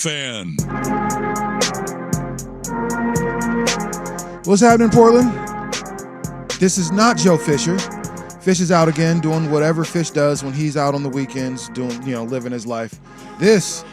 Fan. What's happening, Portland? This is not Joe Fisher. Fish is out again doing whatever Fish does when he's out on the weekends, doing, living his life. This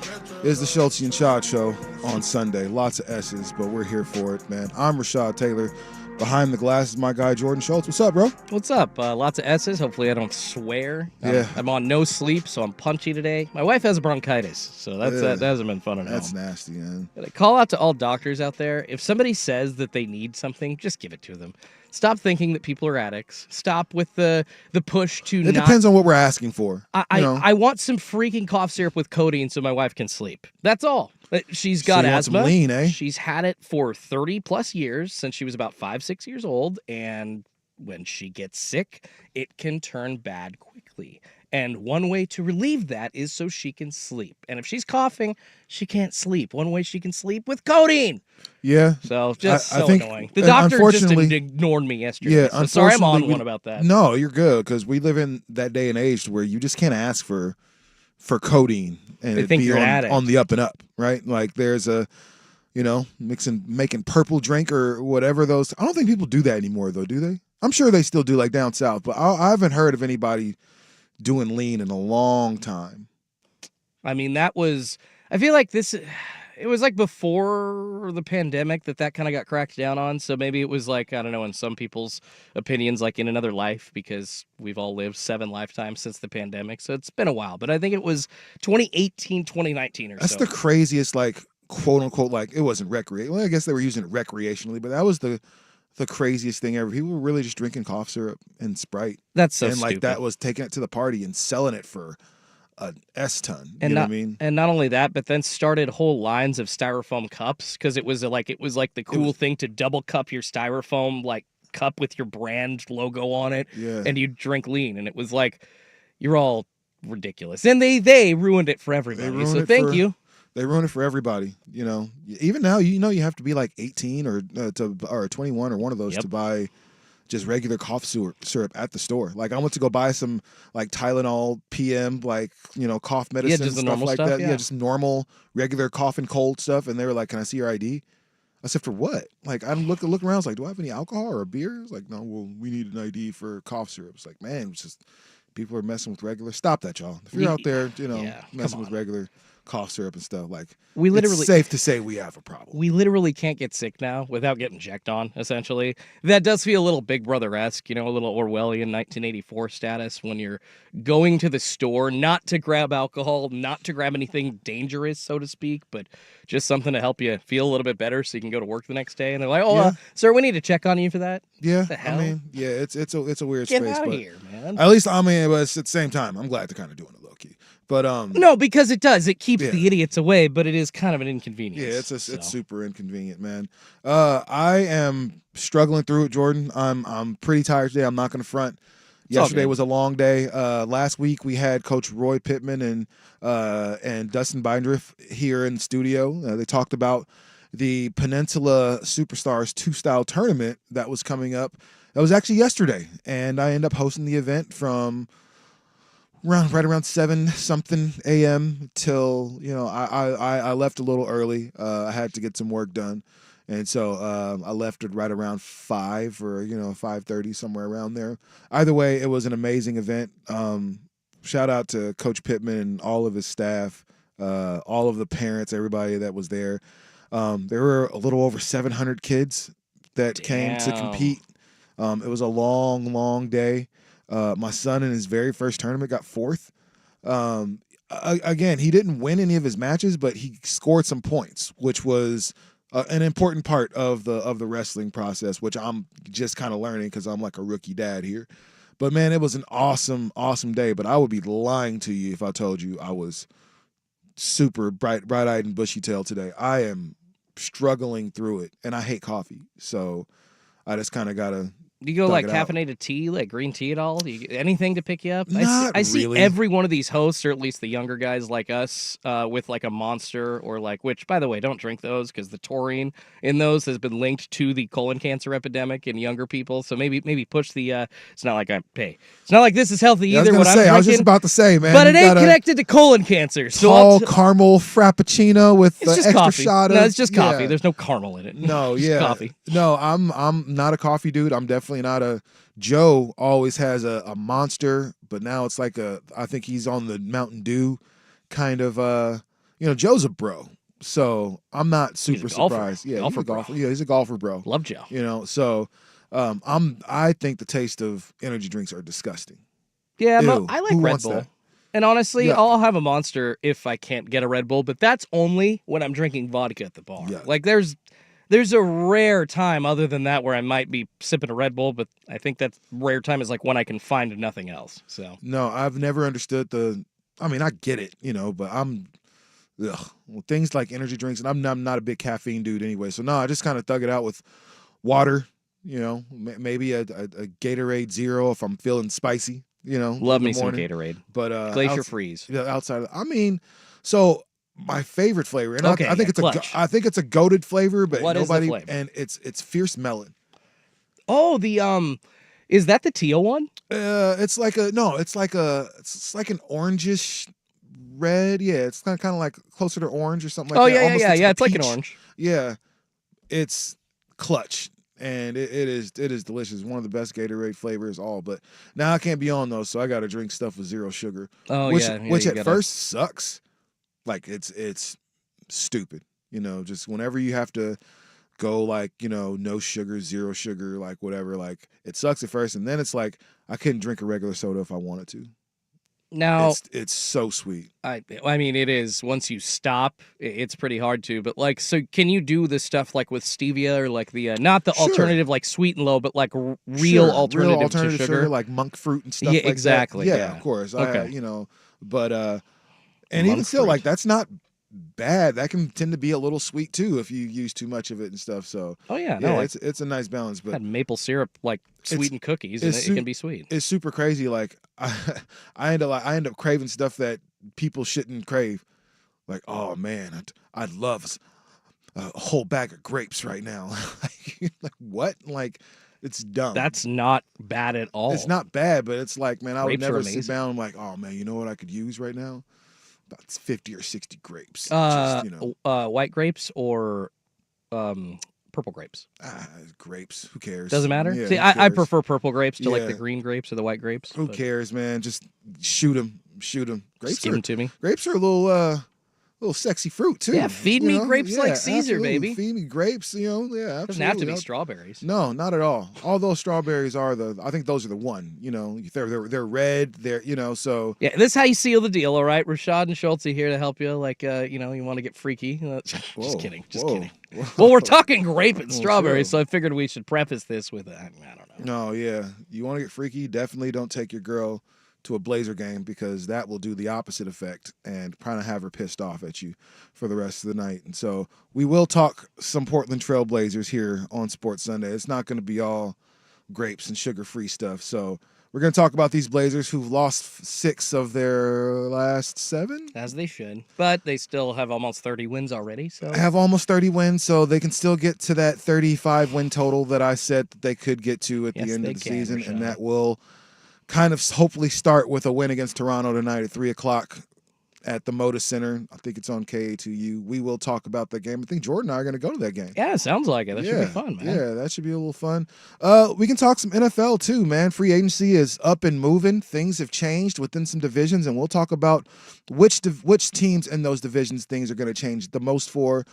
is the Schultz and Shad Show on Sunday. Lots of S's, but we're here for it, man. I'm Rashad Taylor. Behind the glass is my guy, Jordan Schultz. What's up, bro? What's up? Lots of S's. Hopefully I don't swear. Yeah. I'm on no sleep, so I'm punchy today. My wife has bronchitis, so that hasn't been fun at all. That's nasty, man. Call out to all doctors out there. If somebody says that they need something, just give it to them. Stop thinking that people are addicts. Stop with the push to It depends on what we're asking for. I want some freaking cough syrup with codeine so my wife can sleep. That's all. She's got asthma. Some lean, eh? She's had it for 30 plus years since she was about 5-6 years old. And when she gets sick, it can turn bad quickly. And one way to relieve that is so she can sleep. And if she's coughing, she can't sleep. One way she can sleep with codeine. Yeah. So just I think, annoying. The doctor just ignored me yesterday. Yeah, so sorry I'm on one about that. No, you're good, because we live in that day and age where you just can't ask for codeine and They think be you're an addict. on the up and up, right? Like there's a, making purple drink or whatever those. I don't think people do that anymore, though, do they? I'm sure they still do, like down south, but I haven't heard of anybody doing lean in a long time. I mean, I feel like it was like before the pandemic that kind of got cracked down on. So maybe it was like, I don't know, in some people's opinions, like in another life, because we've all lived 7 lifetimes since the pandemic. So it's been a while, but I think it was 2018, 2019 or so. That's the craziest, like, quote unquote, like it wasn't recreational. Well, I guess they were using it recreationally, but that was the craziest thing ever. People were really just drinking cough syrup and Sprite. That's so and stupid. like that was taking it to the party and selling it for an S-ton. You know what I mean? And not only that, but then started whole lines of styrofoam cups, because it was like the cool thing to double cup your styrofoam like cup with your brand logo on it. Yeah. And you drink lean, and it was like, you're all ridiculous. And they ruined it for everybody. So thank you. They ruin it for everybody, Even now, you have to be like 18 or 21 or one of those to buy just regular cough syrup at the store. Like I went to go buy some like Tylenol PM, like, cough medicine, just the stuff normal like stuff, that. yeah. Just normal, regular cough and cold stuff. And they were like, "Can I see your ID?" I said, "For what?" Like I'm looking around. I was like, "Do I have any alcohol or a beer?" It's like, "No, well, we need an ID for cough syrup." It's like, man, it's just people are messing with regular. Stop that, y'all. If you're out there, messing with regular cough syrup and stuff, like it's safe to say we have a problem. We literally can't get sick now without getting checked on, essentially. That does feel a little Big Brother-esque, a little Orwellian 1984 status when you're going to the store, not to grab alcohol, not to grab anything dangerous, so to speak, but just something to help you feel a little bit better so you can go to work the next day. And they're like, sir, we need to check on you for that. Yeah, the hell? I mean, yeah, it's a weird Get space. out of but here, man. At least, but at the same time, I'm glad they're kind of doing it low-key. But no, because it does. It keeps the idiots away, but it is kind of an inconvenience. Yeah, it's super inconvenient, man. I am struggling through it, Jordan. I'm pretty tired today. I'm not going to front. Yesterday was a long day. Last week we had Coach Roy Pittman and Dustin Bindriff here in the studio. They talked about the Peninsula Superstars 2-style tournament that was coming up. That was actually yesterday, and I ended up hosting the event from right around 7-something a.m. till I left a little early. I had to get some work done, and so I left it right around 5 or 5:30, somewhere around there. Either way, it was an amazing event. Shout out to Coach Pittman and all of his staff, all of the parents, everybody that was there. There were a little over 700 kids that came to compete. It was a long, long day. My son in his very first tournament got 4th. Again, he didn't win any of his matches, but he scored some points, which was an important part of the wrestling process, which I'm just kind of learning because I'm like a rookie dad here. But man, it was an awesome, awesome day. But I would be lying to you if I told you I was super bright-eyed and bushy-tailed today. I am struggling through it, and I hate coffee, so I just kind of gotta Do you go Dug like it out. caffeinated tea, like green tea at all? Do you get anything to pick you up? Not I see really. every one of these hosts, or at least the younger guys like us, with like a Monster or like, which by the way, don't drink those because the taurine in those has been linked to the colon cancer epidemic in younger people. So maybe push the. It's not like it's not like this is healthy Yeah, I was either. gonna What say, I'm I was just drinking, about to say, man. but you it ain't got a connected to colon cancer. So tall caramel frappuccino with it's the just extra coffee. shot of. No, it's just coffee. Yeah. There's no caramel in it. No, Just yeah, coffee. no. I'm not a coffee dude. I'm definitely not a. Joe always has a Monster, but now it's like I think he's on the Mountain Dew kind of. Joe's a bro, so I'm not super golfer. surprised. Yeah, Golfer he's a bro. golfer. Yeah, he's a golfer, bro. Love Joe. So I think the taste of energy drinks are disgusting. Yeah, Ew, I like who Red wants Bull. that? And honestly, Yuck. I'll have a Monster if I can't get a Red Bull, but that's only when I'm drinking vodka at the bar. Yuck. Like there's a rare time other than that where I might be sipping a Red Bull, but I think that rare time is like when I can find nothing else. So No, I've never understood I mean, I get it, but things like energy drinks, and I'm not a big caffeine dude anyway. So no, I just kind of thug it out with water. Maybe a Gatorade Zero if I'm feeling spicy. love in me the some morning. Gatorade. But Glacier Freeze. outside, I mean, so my favorite flavor, and Okay, I think clutch. it's a goated flavor, but What is the nobody, flavor? and it's fierce melon. Oh, the is that the teal one? It's like an orangish red. Yeah, it's kind of like closer to orange or something like that. Yeah, Almost looks yeah. like It's like an peach. orange. Yeah, it's clutch, and it is delicious. One of the best Gatorade flavors, but now I can't be on those, so I got to drink stuff with zero sugar. Oh which yeah, which you at gotta- first sucks. Like it's stupid. Just whenever you have to go like no sugar, zero sugar, like whatever. Like it sucks at first, and then it's like I couldn't drink a regular soda if I wanted to. Now It's so sweet. I mean, it is. Once you stop, it's pretty hard to. But like, so can you do this stuff like with stevia or like the not the Sure. alternative like sweet and low, but like real Sure, alternative real to sugar? like monk fruit and stuff. Yeah, like that. exactly, yeah. Of course. Okay. But and even Monk still, fruit. like that's not bad. That can tend to be a little sweet too if you use too much of it and stuff. So Oh yeah, yeah, no, like it's a nice balance. But had maple syrup like sweetened cookies, and it's it can be sweet. it's super crazy. Like I end up craving stuff that people shouldn't crave. Like, oh man, I'd love a whole bag of grapes right now. Like what? Like it's dumb. That's not bad at all. It's not bad, but it's like, man, I would Grapes are never sit amazing. down. I'm like, oh man, you know what I could use right now? About 50 or 60 grapes. White grapes or purple grapes. Grapes. Who cares? Doesn't matter. Yeah, See, who I cares? prefer purple grapes to like the Yeah. green grapes or the white grapes. Who but cares, man? Just shoot them. just give them to me. Grapes are a little sexy fruit too. Yeah, feed me grapes like Caesar, absolutely. baby. Feed me grapes, yeah, absolutely. Doesn't have to be strawberries. No, not at all. Although strawberries are I think those are the one. They're red. They're so. Yeah, this is how you seal the deal, all right? Rashad and Schultz are here to help you. Like, you want to get freaky. Just Whoa, kidding. whoa. Well, we're talking grape and Well, strawberries, true. so I figured we should preface this with, I don't know. No, yeah. You want to get freaky? Definitely don't take your girl to a Blazer game because that will do the opposite effect and kind of have her pissed off at you for the rest of the night. And so we will talk some Portland Trail Blazers here on Sports Sunday. It's not going to be all grapes and sugar-free stuff. So we're going to talk about these Blazers who've lost 6 of their last 7. As they should. But they still have almost 30 wins already, so. Have almost 30 wins, so they can still get to that 35 win total that I said that they could get to at the Yes, end they of the can, season, Rashad. and that will kind of hopefully start with a win against Toronto tonight at 3:00 at the Moda Center. I think it's on KA2U. We will talk about that game. I think Jordan and I are going to go to that game. Yeah, it sounds like it. That should be fun, man. Yeah, that should be a little fun. We can talk some NFL too, man. Free agency is up and moving. Things have changed within some divisions, and we'll talk about which teams in those divisions things are going to change the most for,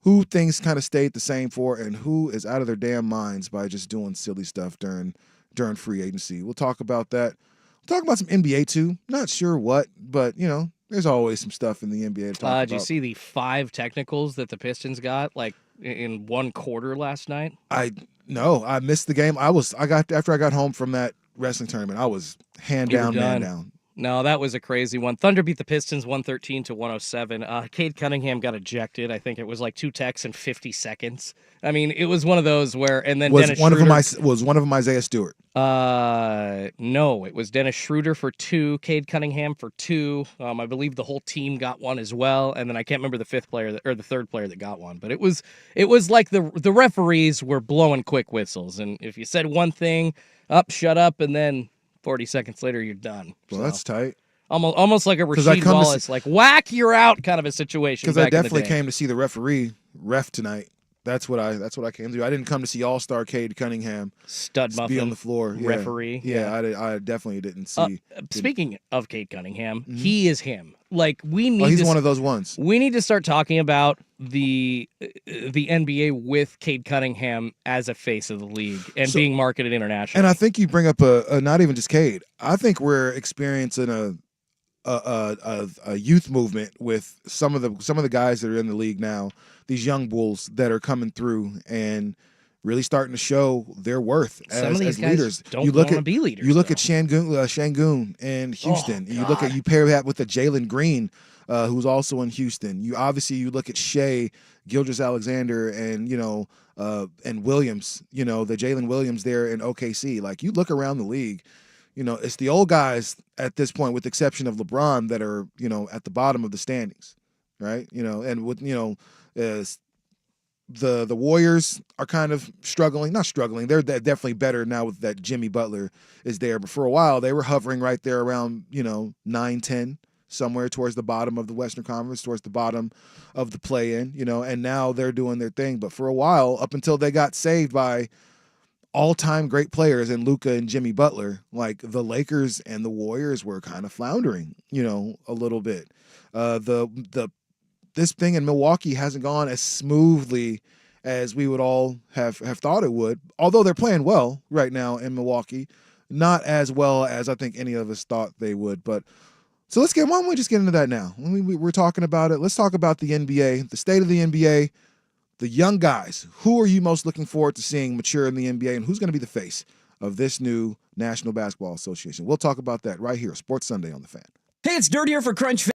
who things kind of stayed the same for, and who is out of their damn minds by just doing silly stuff during free agency. We'll talk about that. We'll talk about some NBA too. Not sure what, but there's always some stuff in the NBA to talk about. Did you see the 5 technicals that the Pistons got like in one quarter last night? No, I missed the game. After I got home from that wrestling tournament, I was hand You were down, man done. down. No, that was a crazy one. Thunder beat the Pistons 113-107. Cade Cunningham got ejected. I think it was like 2 techs in 50 seconds. I mean, it was one of those where, and then Was Dennis one Schroeder. was one of them Isaiah Stewart? No, it was Dennis Schroeder for 2, Cade Cunningham for 2. I believe the whole team got one as well, and then I can't remember the fifth player or the third player that got one. But it was like the referees were blowing quick whistles, and if you said one thing, up, shut up, and then 40 seconds later you're done. Well, So, that's tight. almost like a 'Cause I Rasheed come to Wallace, like whack, you're out kind of a situation. Because I back in the definitely day. came to see the ref tonight. That's what I came to do. I didn't come to see All-Star Cade Cunningham Stud be muffin on the floor. Yeah. referee. Yeah, I definitely didn't see. Speaking of Cade Cunningham, he is him. Like we Oh, need he's to one of those ones. we need to start talking about the NBA with Cade Cunningham as a face of the league and being marketed internationally. And I think you bring up a not even just Cade. I think we're experiencing a youth movement with some of the guys that are in the league now. These young bulls that are coming through and really starting to show their worth some of these as guys leaders. don't want to be leaders. You look at though. Shangoon in Houston. You pair that with the Jalen Green, who's also in Houston. You look at Shea, Gilgeous-Alexander, and and Williams. The Jalen Williams there in OKC. Like you look around the league. It's the old guys at this point, with the exception of LeBron, that are, at the bottom of the standings, right? And with, as the Warriors are kind of struggling, not struggling. They're definitely better now with that Jimmy Butler is there. But for a while, they were hovering right there around, 9-10, somewhere towards the bottom of the Western Conference, towards the bottom of the play-in, and now they're doing their thing. But for a while, up until they got saved by all-time great players in Luka and Jimmy Butler, like the Lakers and the Warriors were kind of floundering, a little bit. This thing in Milwaukee hasn't gone as smoothly as we would all have thought it would. Although they're playing well right now in Milwaukee, not as well as I think any of us thought they would. But so why don't we just get into that now? We're talking about it. Let's talk about the NBA, the state of the NBA. The young guys, who are you most looking forward to seeing mature in the NBA, and who's going to be the face of this new National Basketball Association? We'll talk about that right here, Sports Sunday on The Fan. Hey, it's Dirtier for Crunch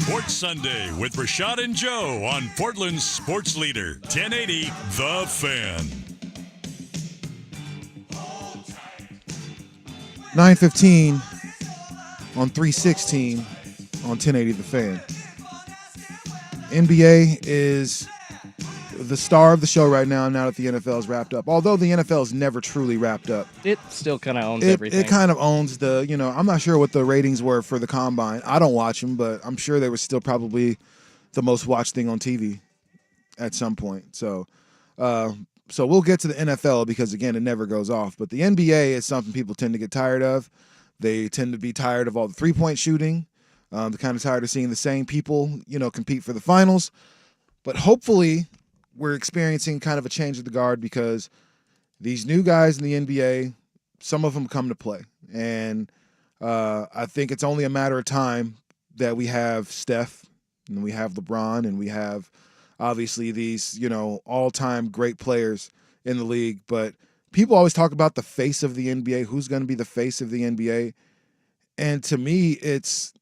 Sports Sunday with Rashad and Joe on Portland's Sports Leader, 1080 The Fan. 9:15 on 316 on 1080 The Fan. NBA is the star of the show right now that the NFL is wrapped up. Although the NFL is never truly wrapped up. It still kind of owns everything. It kind of owns I'm not sure what the ratings were for the Combine. I don't watch them, but I'm sure they were still probably the most watched thing on TV at some point. So we'll get to the NFL because, again, it never goes off. But the NBA is something people tend to get tired of. They tend to be tired of all the three-point shooting. They're kind of tired of seeing the same people, compete for the finals. But hopefully we're experiencing kind of a change of the guard because these new guys in the NBA, some of them come to play. And I think it's only a matter of time that we have Steph and we have LeBron and we have obviously these, all-time great players in the league. But people always talk about the face of the NBA, who's going to be the face of the NBA. And to me, it's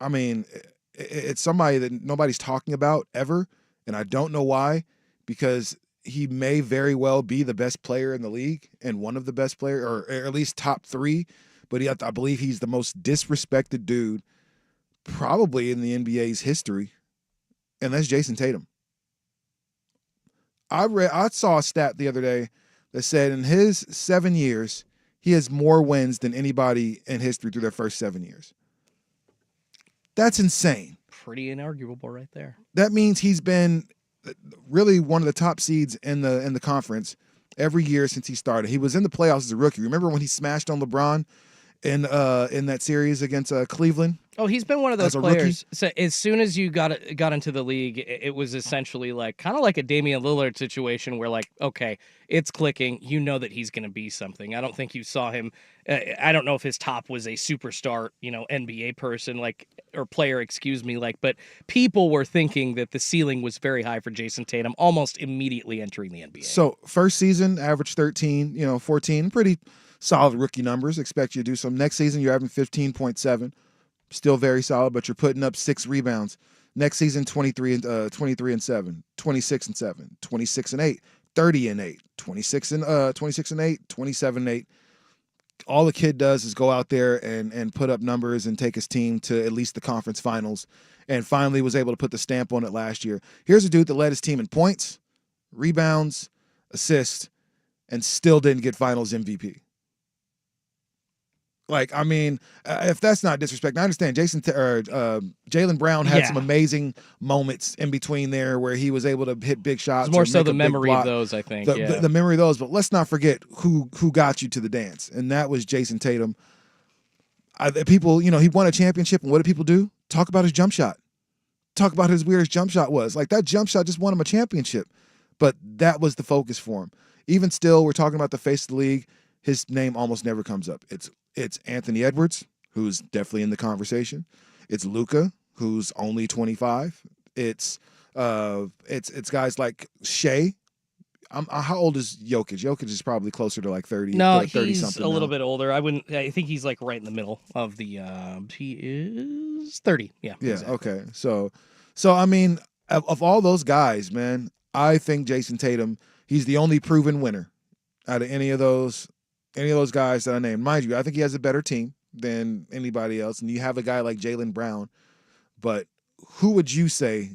somebody that nobody's talking about ever. And I don't know why, because he may very well be the best player in the league and one of the best players, or at least top three. But I believe he's the most disrespected dude probably in the NBA's history, and that's Jason Tatum. I saw a stat the other day that said in his 7 years, he has more wins than anybody in history through their first 7 years. That's insane. Pretty inarguable right there. That means he's been really one of the top seeds in the conference every year since he started. He was in the playoffs as a rookie. Remember when he smashed on LeBron in that series against Cleveland? Oh, he's been one of those players. So as soon as you got into the league, it was essentially kind of like a Damian Lillard situation where okay, it's clicking. You know that he's going to be something. I don't think you saw him. I don't know if his top was a superstar, NBA person or player, but people were thinking that the ceiling was very high for Jason Tatum almost immediately entering the NBA. So first season, average 13, 14, pretty solid rookie numbers. Expect you to do some. Next season, you're having 15.7. Still very solid, but you're putting up 6 rebounds. Next season, 23 and 7, 26 and 7, 26 and 8, 30 and 8, 26 and 8, 27 and 8. All the kid does is go out there and put up numbers and take his team to at least the conference finals, and finally was able to put the stamp on it last year. Here's a dude that led his team in points, rebounds, assists, and still didn't get finals MVP. If that's not disrespect, I understand Jaylen Brown had some amazing moments in between there where he was able to hit big shots. It's more so the memory of those, I think. The memory of those, but let's not forget who got you to the dance, and that was Jason Tatum. People, he won a championship, and what did people do? Talk about his jump shot. Talk about his weirdest jump shot was. That jump shot just won him a championship, but that was the focus for him. Even still, we're talking about the face of the league. His name almost never comes up. It's Anthony Edwards, who's definitely in the conversation. It's Luka, who's only 25. It's guys like Shea. How old is Jokic? Jokic is probably closer to 30. No, 30 he's something a little now. bit older. I think he's right in the middle of the. He is 30. Yeah. Yeah. Exactly. Okay. So of all those guys, man, I think Jason Tatum. He's the only proven winner out of any of those guys that I named. Mind you, I think he has a better team than anybody else, and you have a guy like Jaylen Brown. But who would you say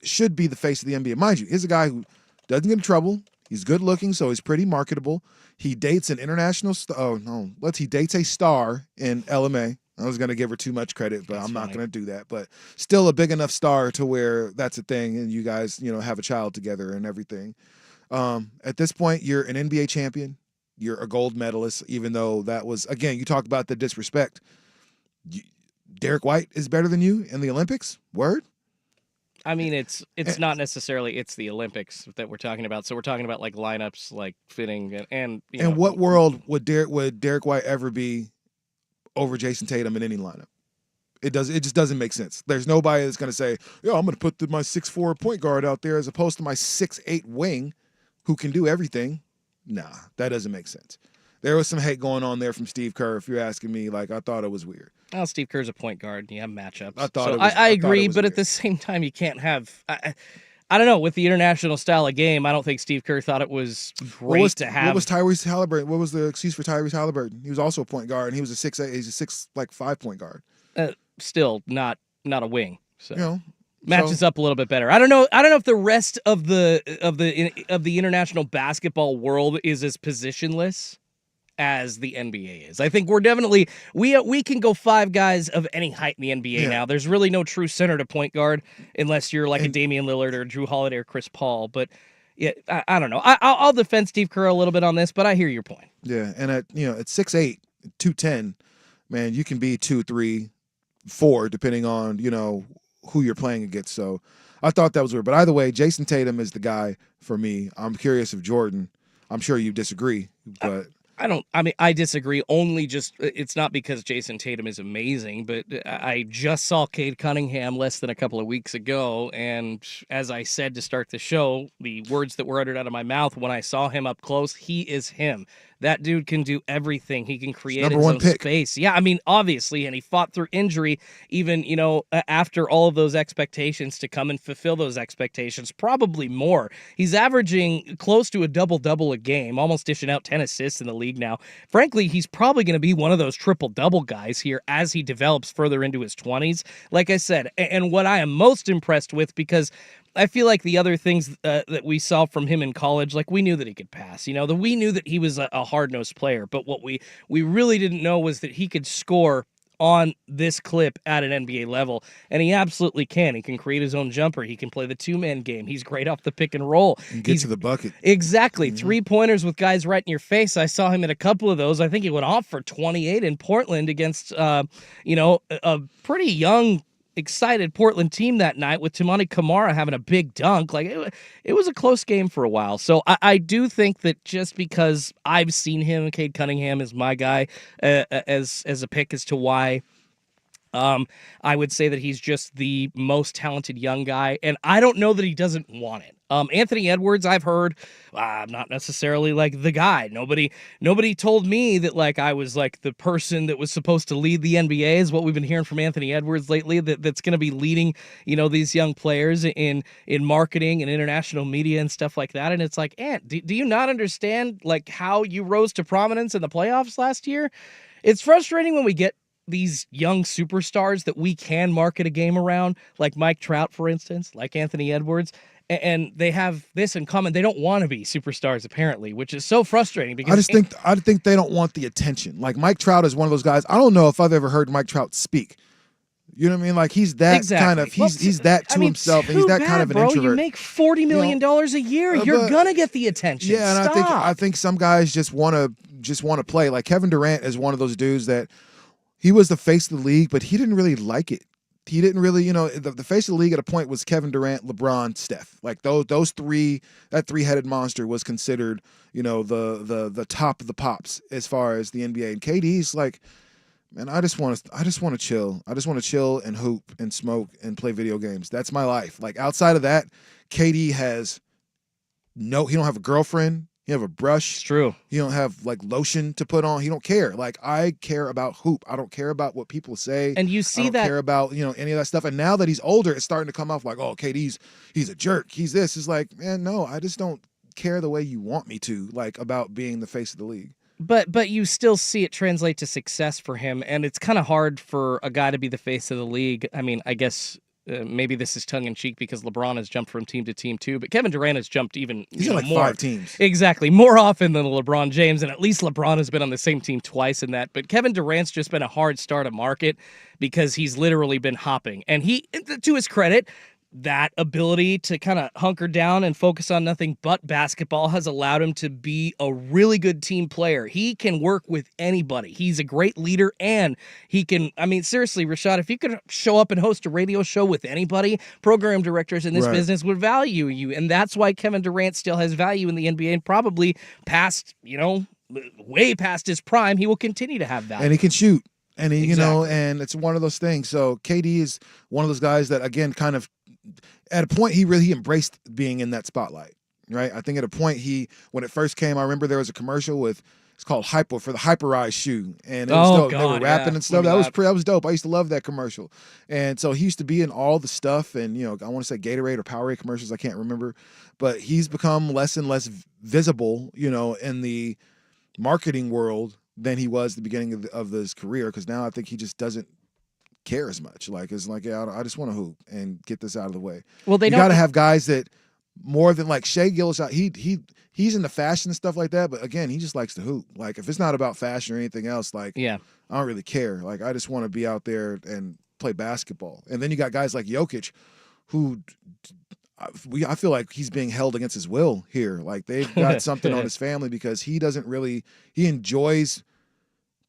should be the face of the NBA? Mind you, he's a guy who doesn't get in trouble. He's good looking, so he's pretty marketable. He dates an international star. Oh no, he dates a star in LMA. I was going to give her too much credit, but I'm not going to do that. But still a big enough star to where that's a thing, and you guys, have a child together and everything. At this point, you're an NBA champion. You're a gold medalist, even though that was, again, you talk about the disrespect. Derek White is better than you in the Olympics? Word? I mean, it's not necessarily it's the Olympics that we're talking about. So we're talking about lineups, fitting and what world would Derek White ever be over Jason Tatum in any lineup? It just doesn't make sense. There's nobody that's going to say, I'm going to put my 6'4" point guard out there as opposed to my 6'8" wing who can do everything. Nah, that doesn't make sense. there was some hate going on there from Steve Kerr. If you're asking me, like I thought it was weird. Well, Steve Kerr's a point guard, and you have matchups. I thought so it was, I agree, it was but weird. at the same time, you can't have. I don't know. With the international style of game, I don't think Steve Kerr thought it was great to have. What was Tyrese Halliburton? What was the excuse for Tyrese Halliburton? He was also a point guard, and he was a 6'8". He's a 6'5" point guard. Still not a wing. So. You know, matches up a little bit better. I don't know if the rest of the international basketball world is as positionless as the NBA is. I think we're definitely we can go 5 guys of any height in the NBA now. There's really no true center to point guard unless you're like a Damian Lillard or Drew Holiday or Chris Paul. But yeah, I don't know. I'll defend Steve Kerr a little bit on this, but I hear your point. Yeah, and at 6'8", 210, man, you can be 2, 3, 4 depending on who you're playing against. So I thought that was weird. But either way, Jason Tatum is the guy for me. I'm curious if Jordan. I'm sure you disagree, but. I disagree. Only just it's not because Jason Tatum is amazing, but I just saw Cade Cunningham less than a couple of weeks ago, and as I said to start the show, the words that were uttered out of my mouth when I saw him up close, he is him. That dude can do everything. He can create his own space. Yeah, I mean, obviously, and he fought through injury even, after all of those expectations to come and fulfill those expectations, probably more. He's averaging close to a double-double a game, almost dishing out 10 assists in the league now. Frankly, he's probably going to be one of those triple-double guys here as he develops further into his 20s. Like I said, and what I am most impressed with, because I feel like the other things that we saw from him in college, like we knew that he could pass, we knew that he was a hard-nosed player, but what we really didn't know was that he could score on this clip at an NBA level, and he absolutely can. He can create his own jumper. He can play the two-man game. He's great off the pick and roll. Get to the bucket. Exactly. 3-pointers with guys right in your face. I saw him in a couple of those. I think he went off for 28 in Portland against, a pretty young, excited Portland team that night with Toumani Camara having a big dunk. Like it was a close game for a while. So I do think that just because I've seen him, Cade Cunningham is my guy as a pick as to why I would say that he's just the most talented young guy, and I don't know that he doesn't want it. Anthony Edwards, I've heard, I'm not necessarily like the guy. Nobody told me that like I was like the person that was supposed to lead the NBA is what we've been hearing from Anthony Edwards lately, that's going to be leading, these young players in marketing and international media and stuff like that. And it's like, Ant, do you not understand like how you rose to prominence in the playoffs last year? It's frustrating when we get these young superstars that we can market a game around, like Mike Trout, for instance, like Anthony Edwards, and they have this in common. They don't want to be superstars, apparently, which is so frustrating. Because I think they don't want the attention. Like Mike Trout is one of those guys. I don't know if I've ever heard Mike Trout speak. You know what I mean? Like he's that kind of he's that to himself, and he's that kind of an introvert. You make $40 million a year. You're gonna get the attention. Yeah, and I think some guys just want to play. Like Kevin Durant is one of those dudes that he was the face of the league, but he didn't really like it. He didn't really, the face of the league at a point was Kevin Durant, LeBron, Steph. Like those three, that three-headed monster was considered, the top of the pops as far as the NBA. And KD's like, man, I just want to chill. I just want to chill and hoop and smoke and play video games. That's my life. Like outside of that, KD has he don't have a girlfriend. He have a brush. It's true. He don't have like lotion to put on. He don't care. Like I care about hoop. I don't care about what people say. And you see I don't care about any of that stuff. And now that he's older, it's starting to come off like, oh, KD's he's a jerk. He's this. It's like, man, no, I just don't care the way you want me to, like about being the face of the league. But you still see it translate to success for him, and it's kind of hard for a guy to be the face of the league. I mean, I guess. Maybe this is tongue-in-cheek because LeBron has jumped from team to team too, but Kevin Durant has jumped even He's on like more. 5 teams. Exactly, more often than LeBron James, and at least LeBron has been on the same team twice in that. But Kevin Durant's just been a hard star to market because he's literally been hopping. And he, to his credit, that ability to kind of hunker down and focus on nothing but basketball has allowed him to be a really good team player. He can work with anybody. He's a great leader, and he can, I mean, seriously, Rashad, if you could show up and host a radio show with anybody, program directors in this business would value you. And that's why Kevin Durant still has value in the NBA and probably past, way past his prime, he will continue to have value. And he can shoot. And he, and it's one of those things. So KD is one of those guys that, again, kind of, at a point, he really embraced being in that spotlight, right? I think at a point when it first came, I remember there was a commercial with It's called Hypo for the Hyperized shoe, and it Oh, was dope. They were God, rapping yeah. and stuff. That Remember was that was dope. I used to love that commercial, and so he used to be in all the stuff. And I want to say Gatorade or Powerade commercials. I can't remember, but he's become less and less visible, in the marketing world than he was at the beginning of his career. Because now I think he just doesn't care as much. Like it's like, yeah, I just want to hoop and get this out of the way. Well, You got to have guys that more than like Shea Gillis. He's into fashion and stuff like that, but again, he just likes to hoop. Like if it's not about fashion or anything else, like Yeah. I don't really care. Like I just want to be out there and play basketball. And then you got guys like Jokic, who I feel like he's being held against his will here. Like they've got something on his family because he enjoys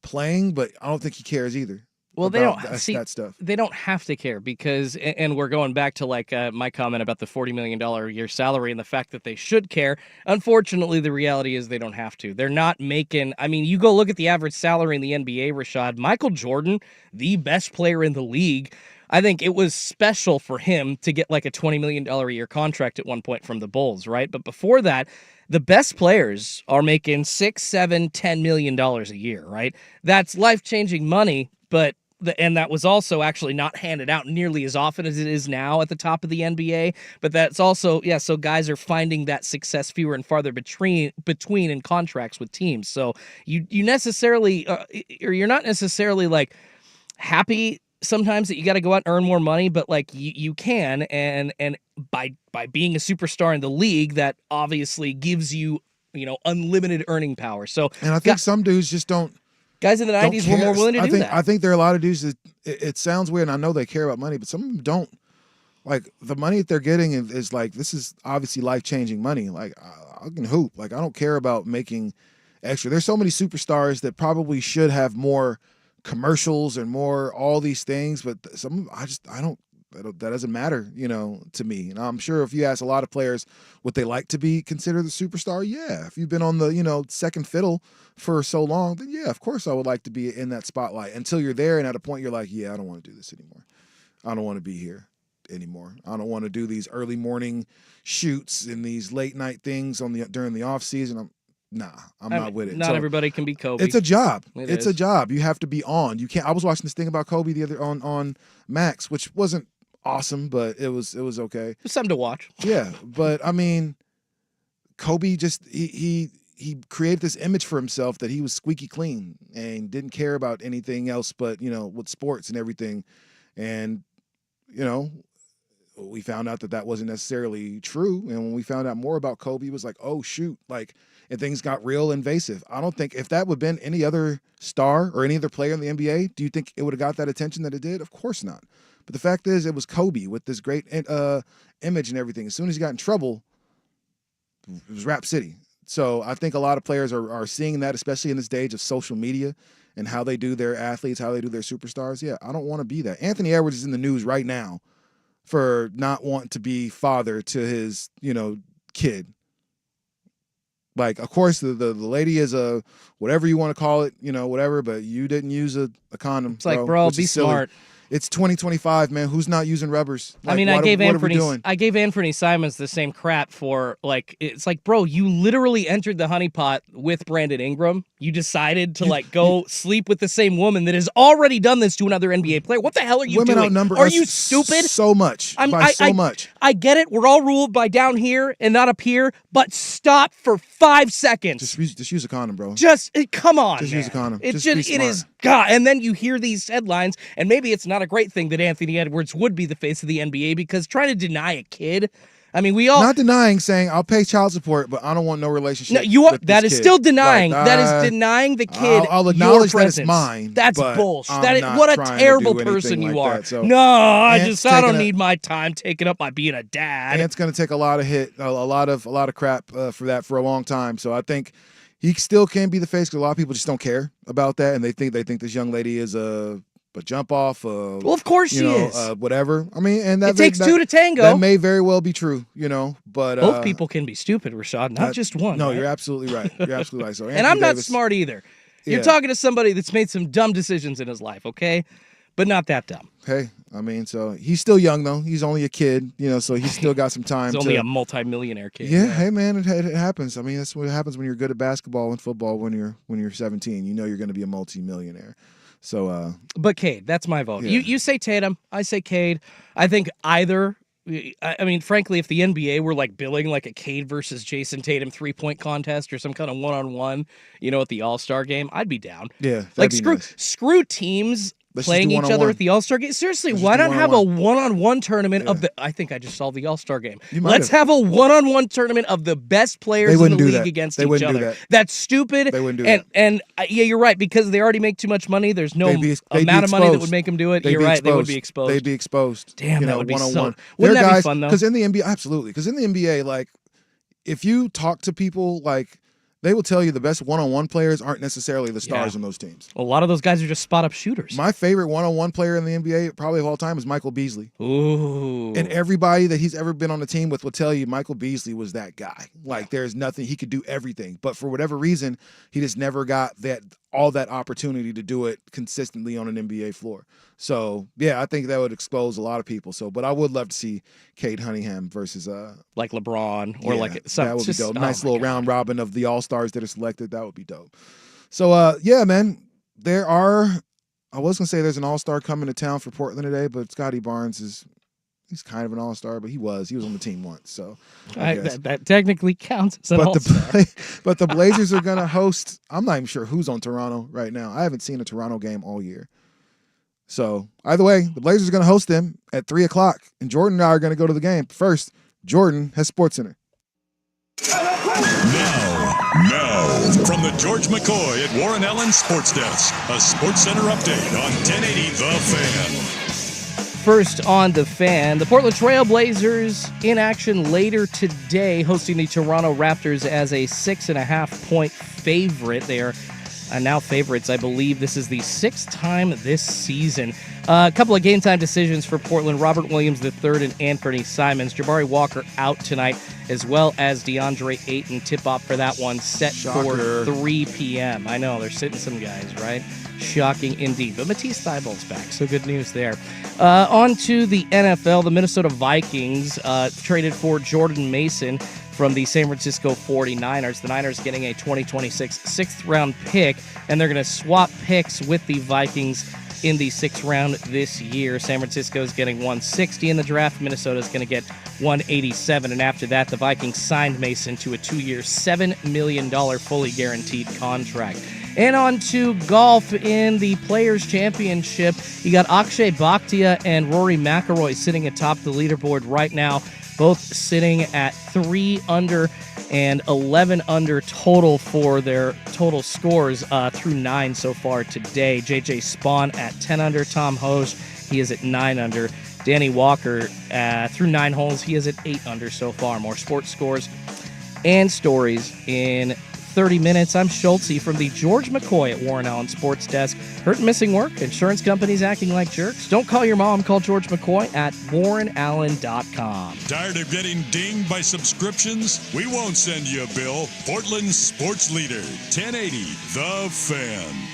playing, but I don't think he cares either. Well, they don't see that stuff. They don't have to care because, and we're going back to like my comment about the $40 million a year salary and the fact that they should care. Unfortunately, the reality is they don't have to. They're not making. I mean, you go look at the average salary in the NBA, Rashad. Michael Jordan, the best player in the league. I think it was special for him to get like a $20 million a year contract at one point from the Bulls, right? But before that, the best players are making $6, $7, $10 million a year, right? That's life-changing money, but and that was also actually not handed out nearly as often as it is now at the top of the NBA. But that's also, so guys are finding that success fewer and farther between in contracts with teams. So you necessarily, or you're not necessarily like happy sometimes that you got to go out and earn more money, but like you can, and by being a superstar in the league, that obviously gives you unlimited earning power. So and I think some dudes just don't. Guys in the 90s were more willing to do that. I think there are a lot of dudes that it sounds weird, and I know they care about money, but some of them don't. Like the money that they're getting is like, this is obviously life-changing money. Like I can hoop. Like I don't care about making extra. There's so many superstars that probably should have more commercials and more all these things, but some I don't. That doesn't matter, to me. And I'm sure if you ask a lot of players would they like to be considered a superstar, yeah. If you've been on the, second fiddle for so long, then yeah, of course I would like to be in that spotlight until you're there and at a point you're like, yeah, I don't want to do this anymore. I don't want to be here anymore. I don't want to do these early morning shoots and these late night things during the off season. I'm not with it. Not everybody can be Kobe. It's a job. It's a job. You have to be on. You can't. I was watching this thing about Kobe the other on Max, which wasn't awesome, but it was okay. It's something to watch. Yeah, but I mean, Kobe just he created this image for himself that he was squeaky clean and didn't care about anything else but with sports and everything, and we found out that wasn't necessarily true. And when we found out more about Kobe, it was like, oh shoot, like, and things got real invasive. I don't think if that would have been any other star or any other player in the NBA, do you think it would have got that attention that it did? Of course not. But the fact is, it was Kobe with this great image and everything. As soon as he got in trouble, it was Rap City. So I think a lot of players are seeing that, especially in this age of social media and how they do their athletes, how they do their superstars. Yeah, I don't want to be that. Anthony Edwards is in the news right now for not wanting to be father to his, kid. Like, of course, the lady is a whatever you want to call it, whatever, but you didn't use a condom. It's like, bro, be smart. It's 2025, man. Who's not using rubbers? Like, I mean, I gave Anthony Simons the same crap for it's like, bro, you literally entered the honeypot with Brandon Ingram. You decided to go sleep with the same woman that has already done this to another NBA player. What the hell are you doing? Outnumber are you stupid? So much. Much. I get it. We're all ruled by down here and not up here, but stop for 5 seconds. Just use a condom, bro. Come on. Just use a condom. It is God. And then you hear these headlines, and maybe it's not a great thing that Anthony Edwards would be the face of the NBA because trying to deny a kid. I mean, we all not denying, saying I'll pay child support, but I don't want no relationship. No, you are. That is kid. still denying. That is denying the kid. I'll acknowledge your that it's mine. That's bullshit. I'm what a terrible person you are. That, so no, I don't need my time taken up by being a dad. And it's going to take a lot of crap for that for a long time. So I think he still can be the face because a lot of people just don't care about that, and they think this young lady is a jump off. Well, of course she is. Whatever. I mean, and that it takes two to tango. That may very well be true, but both people can be stupid, Rashad, not just one. No, right? You're absolutely right. You're absolutely right. So, and I'm not smart either. You're talking to somebody that's made some dumb decisions in his life, okay? But not that dumb. Hey, I mean, so he's still young though. He's only a kid, so he's still got some time. He's only a multi-millionaire kid. Yeah, hey man, it happens. I mean, that's what happens when you're good at basketball and football. When you're 17, you're going to be a multi-millionaire. So, but Cade, that's my vote. Yeah. You say Tatum, I say Cade. I think either. I mean, frankly, if the NBA were like billing like a Cade versus Jason Tatum 3-point contest or some kind of one-on-one, at the All-Star game, I'd be down. Yeah, like nice. screw teams. Let's playing just do each other one-on-one. at the All-Star game. Seriously, Let's why just not do have a one-on-one. one-on-one tournament Yeah. of the I think I just solved the All-Star game. You might Let's have a one-on-one tournament of the best players They in the wouldn't do league that. against They each wouldn't do other. that. That's stupid. They wouldn't do and, that. And yeah, you're right, because they already make too much money. There's no They'd be amount of money that exposed. would make them do it. They'd You're be right, they would exposed. be exposed. They'd be exposed. Damn, that would be one-on-one. so. Wouldn't They're that guys, be fun though? Because in the NBA, absolutely. Because in the NBA, like, if you talk to people, like, they will tell you the best one-on-one players aren't necessarily the stars Yeah. in those teams. A lot of those guys are just spot-up shooters. My favorite one-on-one player in the NBA, probably of all time, is Michael Beasley. Ooh. And everybody that he's ever been on the team with will tell you Michael Beasley was that guy. Like, there's nothing, he could do everything. But for whatever reason, he just never got all that opportunity to do it consistently on an NBA floor. So, yeah, I think that would expose a lot of people. So, but I would love to see Cade Cunningham versus like LeBron or yeah, like some. that would just, be dope. oh Nice my little God. round robin of the All-Stars that are selected. That would be dope. So, yeah, man, I was going to say there's an All-Star coming to town for Portland today, but Scotty Barnes he's kind of an All-Star, but he was on the team once. So I guess. That technically counts as an But All-Star. but the Blazers are going to host, I'm not even sure who's on Toronto right now. I haven't seen a Toronto game all year. So either way, the Blazers are going to host them at 3:00, and Jordan and I are going to go to the game. First, Jordan has SportsCenter. Now, from the George McCoy at Warren Allen Sports Desk, a Sports Center update on 1080 The Fan. First on The Fan, the Portland Trail Blazers in action later today, hosting the Toronto Raptors as a 6.5-point favorite. They are now favorites. I believe this is the 6th time this season. A couple of game time decisions for Portland. Robert Williams III and Anthony Simons. Jabari Walker out tonight, as well as DeAndre Ayton. Tip-off for that one set Shocker. for 3 p.m. I know, they're sitting some guys, right? Shocking indeed. But Matisse Thybulle's back, so good news there. On to the NFL. The Minnesota Vikings traded for Jordan Mason from the San Francisco 49ers. The Niners getting a 2026 6th-round pick, and they're going to swap picks with the Vikings in the 6th round this year. San Francisco is getting 160 in the draft. Minnesota is going to get 187. And after that, the Vikings signed Mason to a 2-year, $7 million fully guaranteed contract. And on to golf in the Players' Championship. You got Akshay Bhatia and Rory McIlroy sitting atop the leaderboard right now, both sitting at 3 under and 11 under total for their total scores through 9 so far today. JJ Spawn at 10 under. Tom Hoge, he is at 9 under. Danny Walker through 9 holes, he is at 8 under so far. More sports scores and stories in 30 minutes. I'm Schultze from the George McCoy at Warren Allen Sports Desk. Hurt and missing work? Insurance companies acting like jerks? Don't call your mom. Call George McCoy at warrenallen.com. Tired of getting dinged by subscriptions? We won't send you a bill. Portland's sports leader, 1080 The Fan.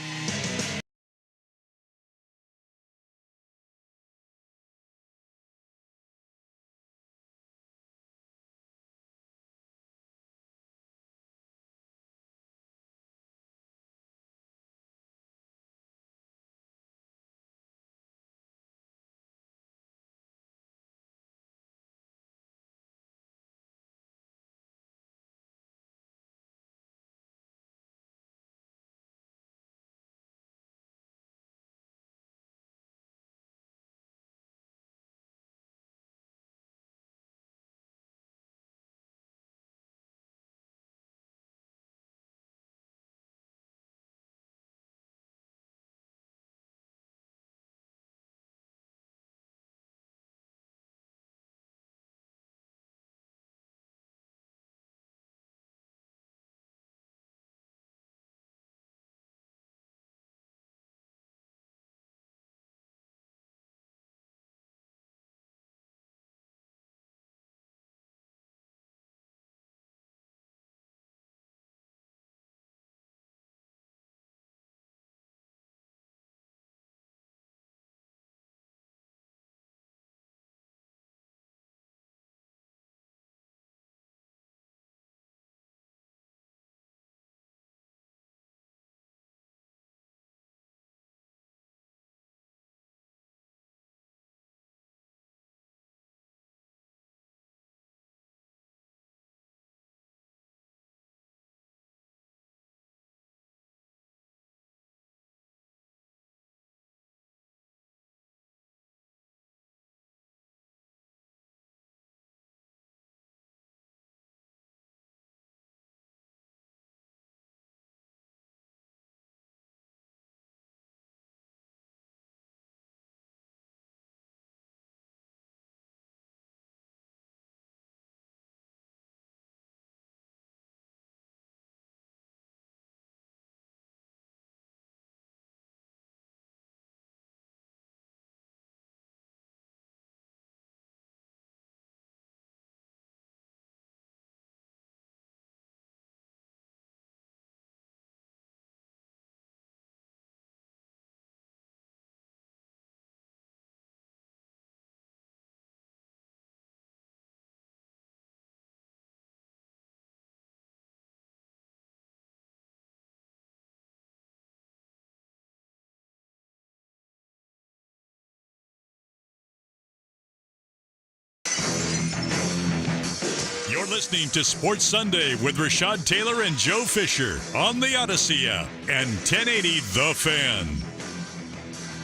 listening to Sports Sunday with Rashad Taylor and Joe Fisher on the Odyssey app and 1080 The Fan.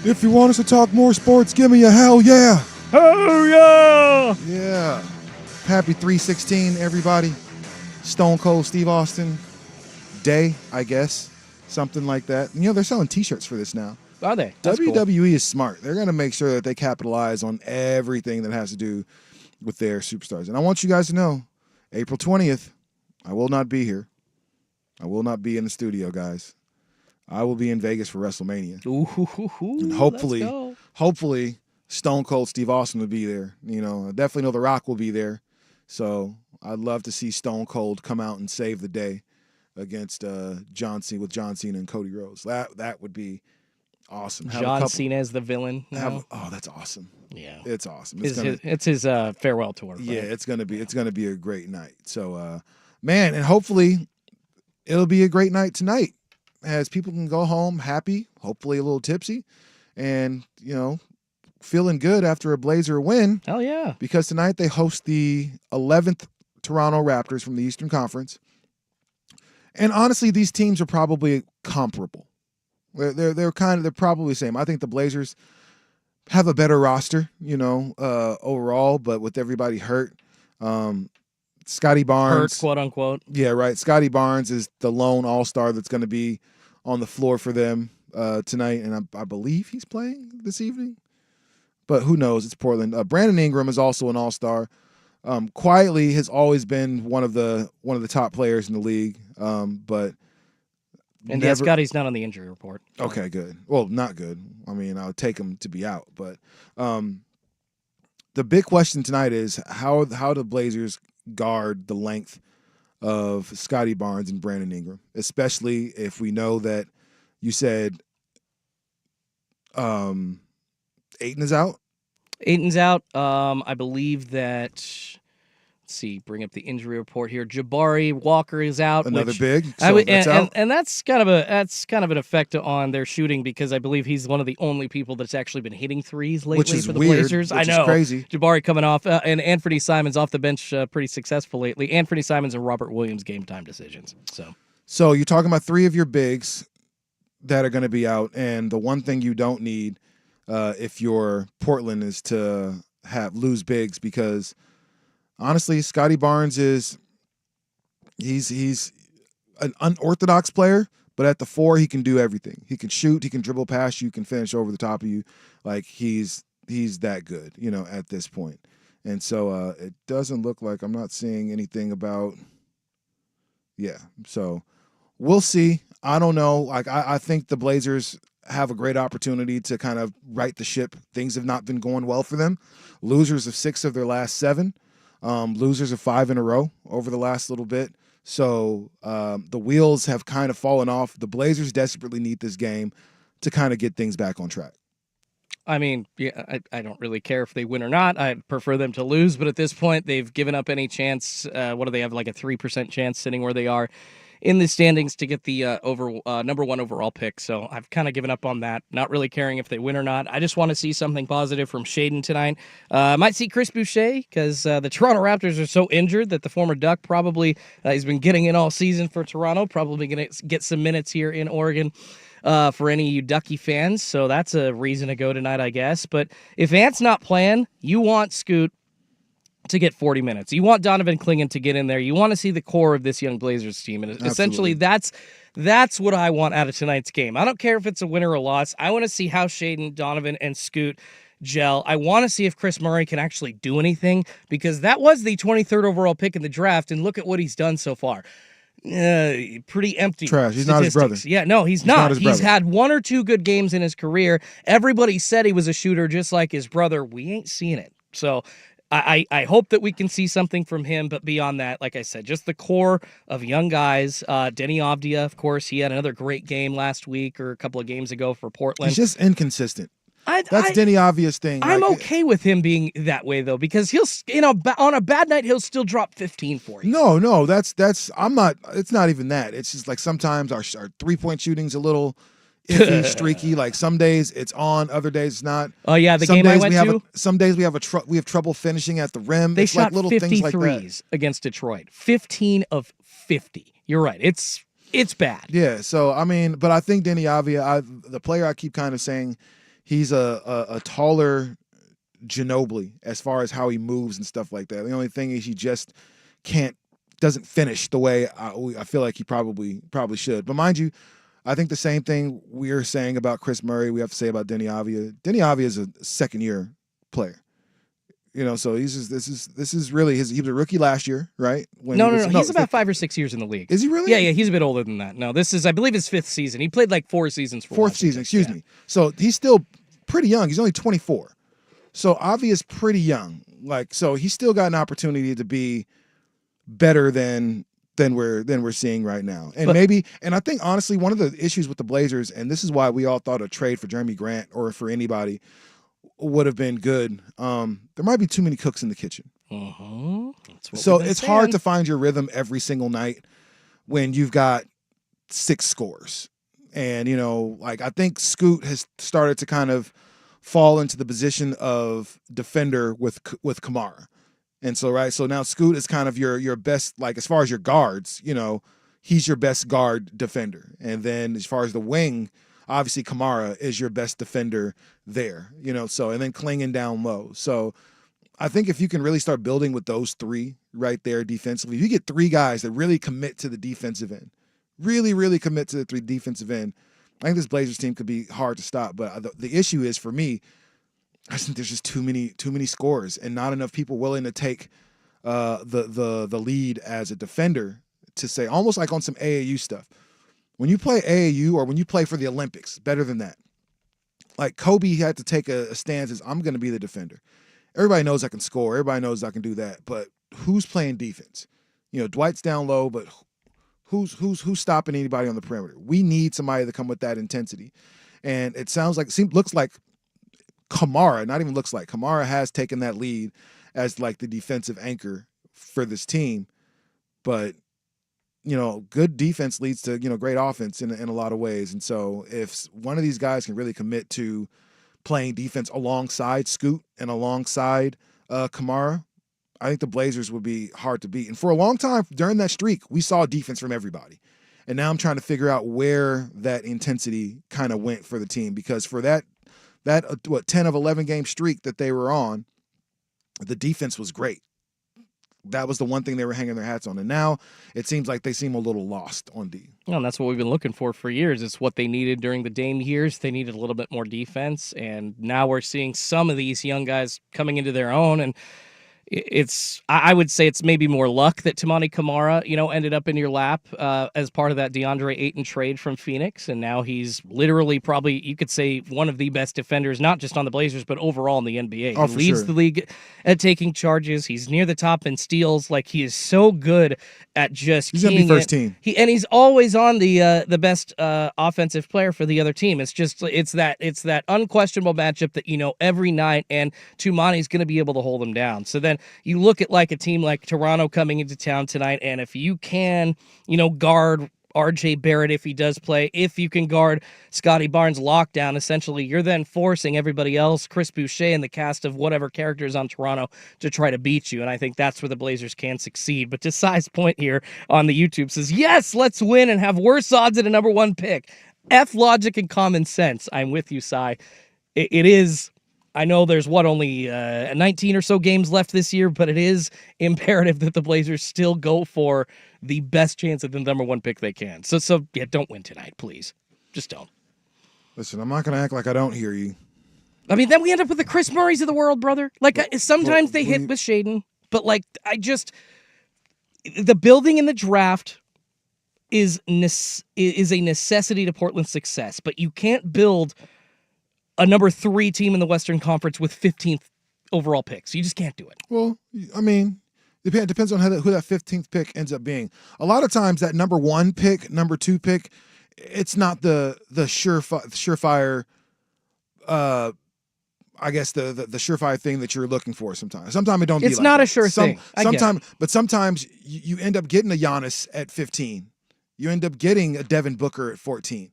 If you want us to talk more sports, give me a hell yeah. Oh, yeah. Yeah. Happy 3/16, everybody. Stone Cold Steve Austin Day, I guess. Something like that. They're selling T-shirts for this now. Are they? That's WWE cool. is smart. They're going to make sure that they capitalize on everything that has to do with their superstars. And I want you guys to know, April 20th, I will not be here. I will not be in the studio, guys. I will be in Vegas for WrestleMania. Ooh, and hopefully, Stone Cold Steve Austin will be there. I definitely know The Rock will be there. So I'd love to see Stone Cold come out and save the day against John Cena and Cody Rhodes. That would be awesome. John Cena as the villain. That's awesome. Yeah, it's awesome. It's his farewell tour. Yeah, it's gonna be a great night. So, man, and hopefully it'll be a great night tonight, as people can go home happy, hopefully a little tipsy, and feeling good after a Blazer win. Hell yeah! Because tonight they host the 11th Toronto Raptors from the Eastern Conference, and honestly, these teams are probably comparable. They're probably the same. I think the Blazers have a better roster, overall, but with everybody hurt, Scotty Barnes, hurt, quote unquote. Yeah, right. Scotty Barnes is the lone all-star that's going to be on the floor for them tonight, and I believe he's playing this evening. But who knows? It's Portland. Brandon Ingram is also an all-star. Quietly has always been one of the top players in the league, but. And Scotty's not on the injury report. Okay, good. Well, not good. I mean, I would take him to be out. But the big question tonight is how do Blazers guard the length of Scotty Barnes and Brandon Ingram, especially if we know that you said Ayton is out? Ayton's out. I believe that... bring up the injury report here. Jabari Walker is out. Another big. And that's kind of an effect on their shooting, because I believe he's one of the only people that's actually been hitting threes lately for the Blazers. I know. Crazy. Jabari coming off, and Anthony Simons off the bench, pretty successful lately. Anthony Simons and Robert Williams game time decisions. So you're talking about three of your bigs that are going to be out, and the one thing you don't need if you're Portland is to lose bigs, because. Honestly, Scotty Barnes he's an unorthodox player, but at the 4 he can do everything. He can shoot, he can dribble past you, can finish over the top of you. Like he's that good, at this point. And so it doesn't look like, I'm not seeing anything about so we'll see. I don't know. Like I think the Blazers have a great opportunity to kind of right the ship. Things have not been going well for them. Losers of 6 of their last 7. Losers of 5 in a row over the last little bit. So the wheels have kind of fallen off. The Blazers desperately need this game to kind of get things back on track. I mean, yeah, I don't really care if they win or not. I'd prefer them to lose, but at this point, they've given up any chance. What do they have, like a 3% chance sitting where they are in the standings to get the number 1 overall pick. So I've kind of given up on that, not really caring if they win or not. I just want to see something positive from Shaedon tonight. Might see Chris Boucher, because the Toronto Raptors are so injured that the former Duck probably he's been getting in all season for Toronto, probably going to get some minutes here in Oregon for any of you Ducky fans. So that's a reason to go tonight, I guess. But if Ant's not playing, you want Scoot to get 40 minutes. You want Donovan Clingan to get in there. You want to see the core of this young Blazers team. And essentially that's what I want out of tonight's game. I don't care if it's a win or a loss. I want to see how Shaedon, Donovan, and Scoot gel. I want to see if Chris Murray can actually do anything, because that was the 23rd overall pick in the draft, and look at what he's done so far. Pretty empty. Trash. He's not his brother. Yeah, no, he's not. He's had 1 or 2 good games in his career. Everybody said he was a shooter just like his brother. We ain't seeing it. So I hope that we can see something from him, but beyond that, like I said, just the core of young guys. Denny Avdia, of course, he had another great game last week or a couple of games ago for Portland. He's just inconsistent. That's Denny Avdia's thing. I'm okay with him being that way though, because he'll, on a bad night he'll still drop 15 for you. No, that's I'm not. It's not even that. It's just like sometimes our 3-point shooting's a little iffy, streaky. Like some days it's on, other days it's not. Oh yeah, the Some game I days went to, some days we have trouble finishing at the rim. they It's shot like little 50 things like that. threes against Detroit. 15 of 50. You're right. It's bad. Yeah. So I mean, but I think Denny Avia, the player I keep kind of saying, he's a taller Ginobili as far as how he moves and stuff like that. The only thing is he just doesn't finish the way I feel like he probably should. But mind you, I think the same thing we're saying about Chris Murray, we have to say about Denny Avia. Denny Avia is a second-year player. So this is really he was a rookie last year, right? No. He's about 5 or 6 years in the league. Is he really? Yeah, he's a bit older than that. No, this is, I believe, his 5th season. He played like 4 seasons for Fourth season, excuse me. So he's still pretty young. He's only 24. So Avia's pretty young. So he's still got an opportunity to be better than we're seeing right now. And I think honestly one of the issues with the Blazers, and this is why we all thought a trade for Jeremy Grant or for anybody would have been good. There might be too many cooks in the kitchen. So it's hard to find your rhythm every single night when you've got 6 scores. And I think Scoot has started to kind of fall into the position of defender with Kamara. And so now Scoot is kind of your best, like as far as your guards, he's your best guard defender. And then as far as the wing, obviously Kamara is your best defender there, so, and then Klingon down low. So I think if you can really start building with those 3 right there defensively, if you get 3 guys that really commit to the defensive end, really, really commit to the 3 defensive end, I think this Blazers team could be hard to stop. But the issue is for me, I think there's just too many scores and not enough people willing to take the lead as a defender to say, almost like on some AAU stuff. When you play AAU or when you play for the Olympics, better than that. Like Kobe had to take a stance as I'm going to be the defender. Everybody knows I can score. Everybody knows I can do that. But who's playing defense? Dwight's down low, but who's stopping anybody on the perimeter? We need somebody to come with that intensity. And it looks like Kamara has taken that lead as like the defensive anchor for this team. But, good defense leads to, great offense in a lot of ways. And so if one of these guys can really commit to playing defense alongside Scoot and alongside Kamara, I think the Blazers would be hard to beat. And for a long time during that streak, we saw defense from everybody. And now I'm trying to figure out where that intensity kind of went for the team, because for that 10 of 11 game streak that they were on, the defense was great. That was the one thing they were hanging their hats on. And now it seems like they seem a little lost on D. Well, and that's what we've been looking for years. It's what they needed during the Dame years. They needed a little bit more defense. And now we're seeing some of these young guys coming into their own. And I would say it's maybe more luck that Toumani Camara, ended up in your lap as part of that DeAndre Ayton trade from Phoenix. And now he's literally probably, you could say, one of the best defenders, not just on the Blazers, but overall in the NBA. Oh, he leads the league at taking charges. He's near the top in steals. Like, he is so good at just he's going to be first team. He's always on the best offensive player for the other team. It's that unquestionable matchup that every night, and Toumani's going to be able to hold him down. So then you look at like a team like Toronto coming into town tonight, and if you can, guard RJ Barrett if he does play, if you can guard Scotty Barnes lockdown, essentially you're then forcing everybody else, Chris Boucher and the cast of whatever characters on Toronto, to try to beat you. And I think that's where the Blazers can succeed. But to Sai's point here on the YouTube says, yes, let's win and have worse odds at a number 1 pick. F logic and common sense. I'm with you, Sai. It is. I know there's only 19 or so games left this year, but it is imperative that the Blazers still go for the best chance at the number 1 pick they can. So yeah, don't win tonight, please. Just don't. Listen, I'm not going to act like I don't hear you. I mean, then we end up with the Chris Murrays of the world, brother. Like, sometimes they hit with Shaden, but like, the building in the draft is a necessity to Portland's success, but you can't build a number 3 team in the Western Conference with 15th overall picks. You just can't do it. Well, I mean, depends on who that 15th pick ends up being. A lot of times that number 1 pick, number 2 pick, it's not the surefire, I guess the surefire thing that you're looking for sometimes. Sometimes it don't be like that. It's not a sure thing. But sometimes you end up getting a Giannis at 15. You end up getting a Devin Booker at 14.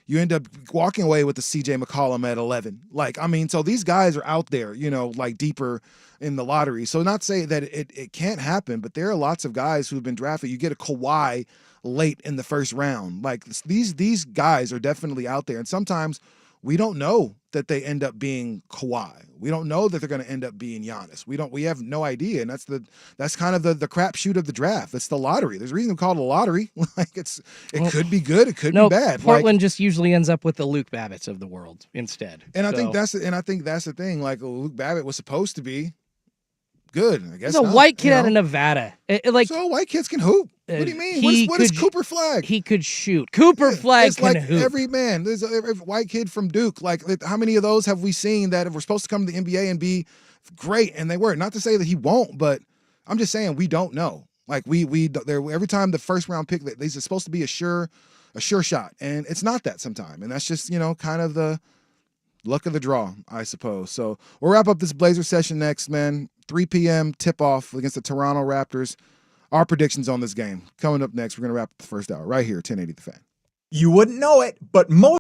You end up walking away with the CJ McCollum at 11. Like, I mean, so these guys are out there, like deeper in the lottery. So not say that it can't happen, but there are lots of guys who've been drafted. You get a Kawhi late in the first round. Like these guys are definitely out there. And sometimes we don't know that they end up being Kawhi. We don't know that they're going to end up being Giannis. We have no idea. And that's kind of the crapshoot of the draft. It's the lottery. There's a reason we call it a lottery. Like it could be good. It could be bad. Portland just usually ends up with the Luke Babbitts of the world instead. And I think that's the thing. Like Luke Babbitt was supposed to be good. I guess he's a white kid out of Nevada. So white kids can hoop. What do you mean? What is Cooper Flag? He could shoot. Cooper Flag it's can like hoop. Every man. There's every white kid from Duke. Like how many of those have we seen that were supposed to come to the NBA and be great and they weren't? Not to say that he won't, but I'm just saying we don't know. Like every time the first round pick, these are supposed to be a sure shot, and it's not that sometimes. And that's just kind of the luck of the draw, I suppose. So we'll wrap up this Blazer session next, man. 3 p.m. tip-off against the Toronto Raptors. Our predictions on this game. Coming up next, we're going to wrap up the first hour right here, 1080 The Fan. You wouldn't know it, but most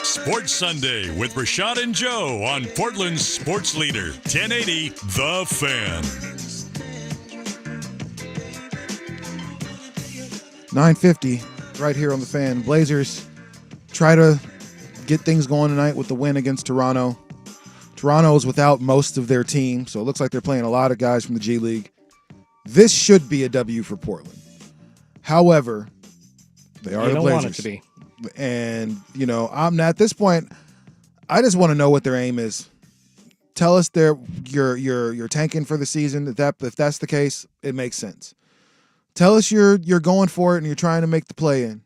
Sports Sunday with Rashad and Joe on Portland's sports leader, 1080 The Fan. 9:50 right here on The Fan. Blazers try to get things going tonight with the win against Toronto. Toronto's without most of their team, so it looks like they're playing a lot of guys from the G League. This should be a W for Portland. However, they are the Blazers. You don't want it to be. And, I'm at this point, I just want to know what their aim is. Tell us you're tanking for the season. If that's the case, it makes sense. Tell us you're going for it and you're trying to make the play in.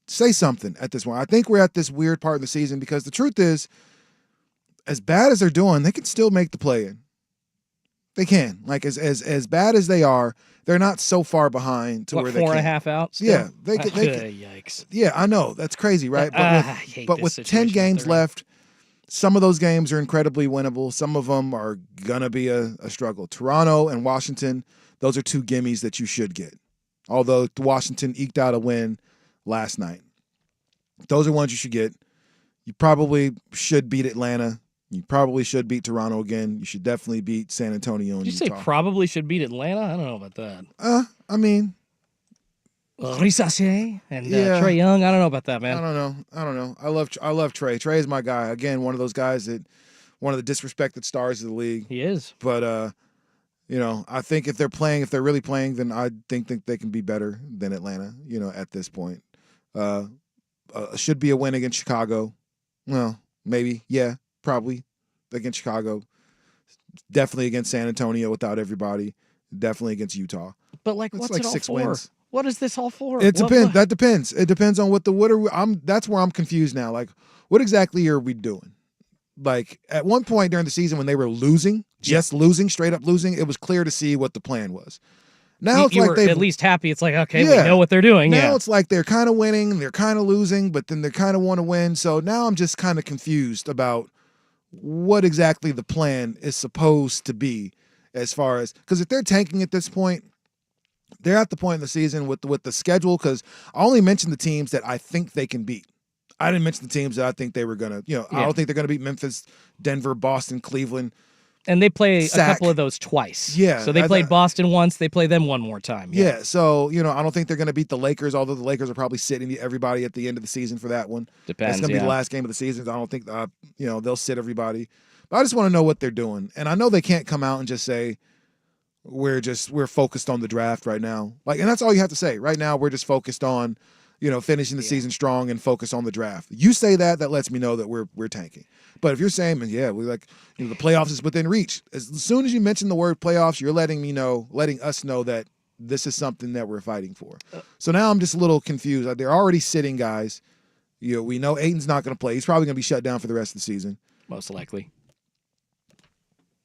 Say something at this point. I think we're at this weird part of the season because the truth is, as bad as they're doing, they can still make the play in. They can. Like as bad as they are, they're not so far behind to where they can. 4.5 out? Still? Yeah, they can. Yikes. Yeah, I know that's crazy, right? But with 10 games left, some of those games are incredibly winnable. Some of them are gonna be a struggle. Toronto and Washington, those are two gimmies that you should get. although Washington eked out a win last night. Those are ones you should get. You probably should beat Atlanta. You probably should beat Toronto again. You should definitely beat San Antonio and Did you Utah. say probably should beat Atlanta? I don't know about that. I mean, Risache and Yeah. Trae Young. I don't know about that, man. I don't know. I love Trey. Trey is my guy. Again, one of those guys that one of the disrespected stars of the league. He is. But I think if they're really playing, then I think they can be better than Atlanta. At this point, should be a win against Chicago. Well, maybe, yeah, probably against Chicago. Definitely against San Antonio without everybody. Definitely against Utah. But like, It's what's like it all 6 for? wins. What is this all for? It What- depends. That depends. It depends on that's where I'm confused now. Like, what exactly are we doing? Like, at one point during the season when they were losing, straight up losing, it was clear to see what the plan was. Now it's you like were they've at least happy. It's like, okay, we Yeah. know what they're doing. now Yeah. it's like they're kind of winning, they're kind of losing, but then they kind of want to win. So now I'm just kind of confused about what exactly the plan is supposed to be, as far as, because if they're tanking at this point, they're at the point in the season with the schedule. Because I only mentioned the teams that I think they can beat. I didn't mention the teams that I think they were gonna. I don't think they're gonna beat Memphis, Denver, Boston, Cleveland. And they play Sack. a couple of those twice. Yeah, So they I played thought- Boston once. They play them one more time. Yeah, so I don't think they're going to beat the Lakers, although the Lakers are probably sitting everybody at the end of the season for that one. Depends. That's going to be the last game of the season. I don't think they'll sit everybody. But I just want to know what they're doing, and I know they can't come out and just say we're focused on the draft right now. Like, and that's all you have to say. Right now, we're just focused on finishing the season strong and focus on the draft. You say that lets me know that we're tanking. But if you're saying, yeah, we the playoffs is within reach. As soon as you mention the word playoffs, you're letting us know that this is something that we're fighting for. So now I'm just a little confused. Like, they're already sitting guys. We know Ayton's not going to play. He's probably going to be shut down for the rest of the season. Most likely.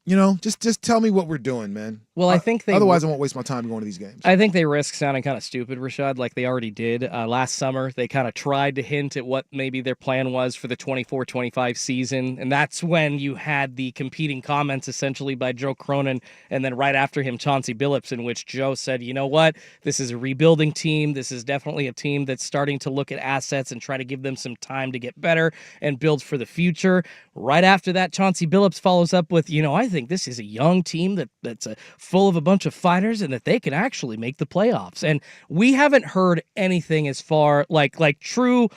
Just tell me what we're doing, man. Well, I think they. Otherwise, I won't waste my time going to these games. I think they risk sounding kind of stupid, Rashad, like they already did last summer. They kind of tried to hint at what maybe their plan was for the 24-25 season, and that's when you had the competing comments essentially by Joe Cronin, and then right after him, Chauncey Billups, in which Joe said, you know what, this is a rebuilding team. This is definitely a team that's starting to look at assets and try to give them some time to get better and build for the future. Right after that, Chauncey Billups follows up with, I think this is a young team that's full of a bunch of fighters and that they can actually make the playoffs. And we haven't heard anything as far like true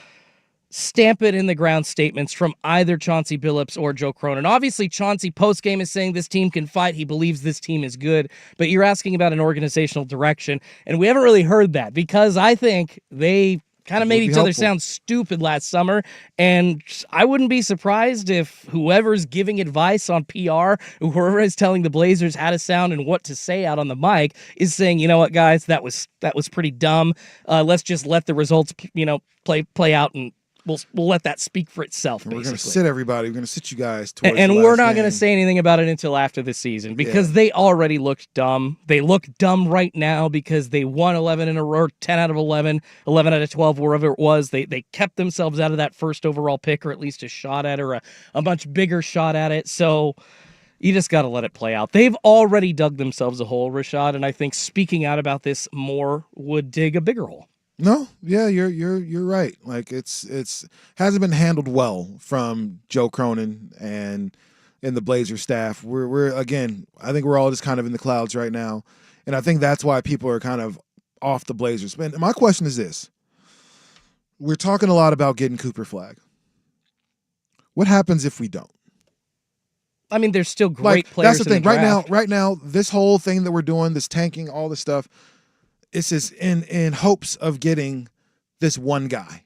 stamp it in the ground statements from either Chauncey Billups or Joe Cronin. Obviously, Chauncey post-game is saying this team can fight. He believes this team is good, but you're asking about an organizational direction, and we haven't really heard that because I think they kind of made each other sound stupid last summer, and I wouldn't be surprised if whoever's giving advice on PR, whoever is telling the Blazers how to sound and what to say out on the mic, is saying, you know what, guys, that was pretty dumb. Let's just let the results, play out, and we'll let that speak for itself. We're Basically. going to sit everybody. We're going to sit you guys towards And the we're last not going to game. say anything about it until after the season because they already looked dumb. They look dumb right now because they won 11 in a row, 10 out of 11, 11 out of 12, wherever it was. They kept themselves out of that first overall pick, or at least a shot at, or a much bigger shot at it. So you just got to let it play out. They've already dug themselves a hole, Rashad, and I think speaking out about this more would dig a bigger hole. No, yeah, you're right. Like it's hasn't been handled well from Joe Cronin and the Blazers staff. We're again, I think we're all just kind of in the clouds right now, and I think that's why people are kind of off the Blazers. And my question is this: we're talking a lot about getting Cooper Flag. What happens if we don't? I mean, there's still great players. That's the thing. In the draft. Right now, this whole thing that we're doing, this tanking, all this stuff. It's just in hopes of getting this one guy.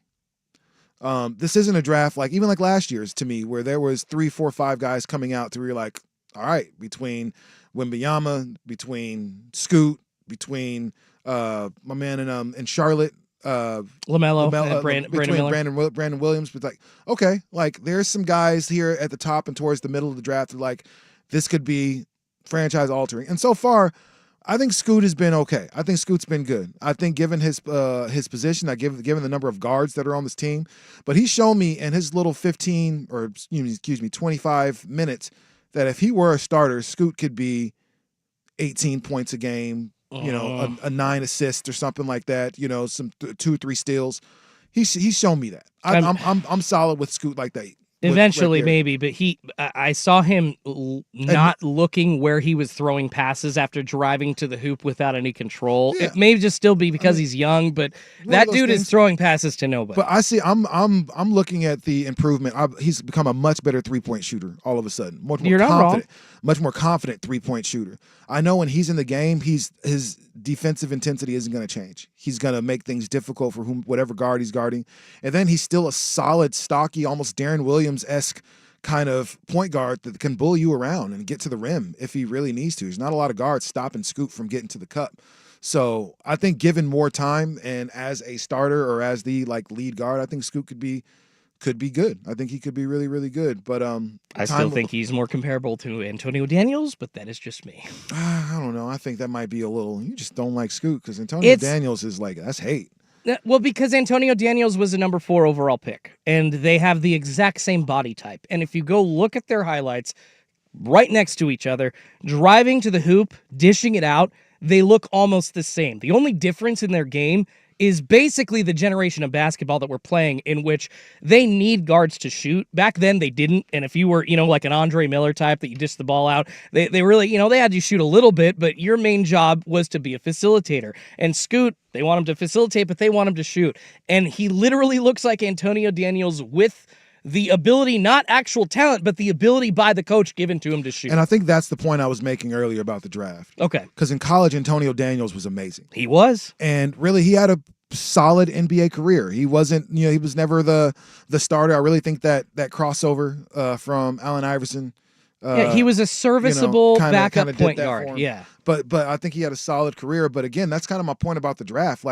This isn't a draft like last year's to me, where there was 3, 4, 5 guys coming out to where you're like, all right, between Wembanyama, between Scoot, between my man in Charlotte, LaMelo and Brandon Miller. Brandon Williams, but like, okay, like there's some guys here at the top and towards the middle of the draft who like this could be franchise altering. And so far, I think Scoot has been okay. I think Scoot's been good. I think given his position, given the number of guards that are on this team, but he's shown me in his little 25 minutes that if he were a starter, Scoot could be 18 points a game, a 9 assists or something like that. Some 2-3 steals. He's shown me that. I'm solid with Scoot like that. Eventually, right maybe, but I saw him not looking where he was throwing passes after driving to the hoop without any control. Yeah. It may just still be because he's young, but that dude is throwing passes to nobody. But I see, I'm looking at the improvement. He's become a much better 3-point shooter all of a sudden. You're not wrong. Much more confident 3-point shooter. I know when he's in the game, his defensive intensity isn't going to change. He's going to make things difficult for whatever guard he's guarding. And then he's still a solid, stocky, almost Darren Williams-esque kind of point guard that can bull you around and get to the rim if he really needs to. There's not a lot of guards stopping Scoot from getting to the cup. So I think given more time and as a starter or as the lead guard, I think Scoot could be good. I think he could be really, really good. But I still think he's more comparable to Antonio Daniels, but that is just me. I don't know. I think that might be a little. You just don't like Scoot because Antonio Daniels is that's hate. Well, because Antonio Daniels was a number 4 overall pick, and they have the exact same body type. And if you go look at their highlights right next to each other, driving to the hoop, dishing it out, they look almost the same. The only difference in their game is basically the generation of basketball that we're playing in which they need guards to shoot. Back then they didn't, and if you were, like an Andre Miller type that you dish the ball out, they really, they had you shoot a little bit, but your main job was to be a facilitator. And Scoot, they want him to facilitate, but they want him to shoot. And he literally looks like Antonio Daniels with the ability, not actual talent, but the ability by the coach given to him to shoot. And I think that's the point I was making earlier about the draft. Okay. Because in college, Antonio Daniels was amazing. He was. And really, he had a solid NBA career. He wasn't, he was never the starter. I really think that crossover from Allen Iverson. He was a serviceable backup point did that guard. for him. Yeah. But I think he had a solid career. But again, that's kind of my point about the draft.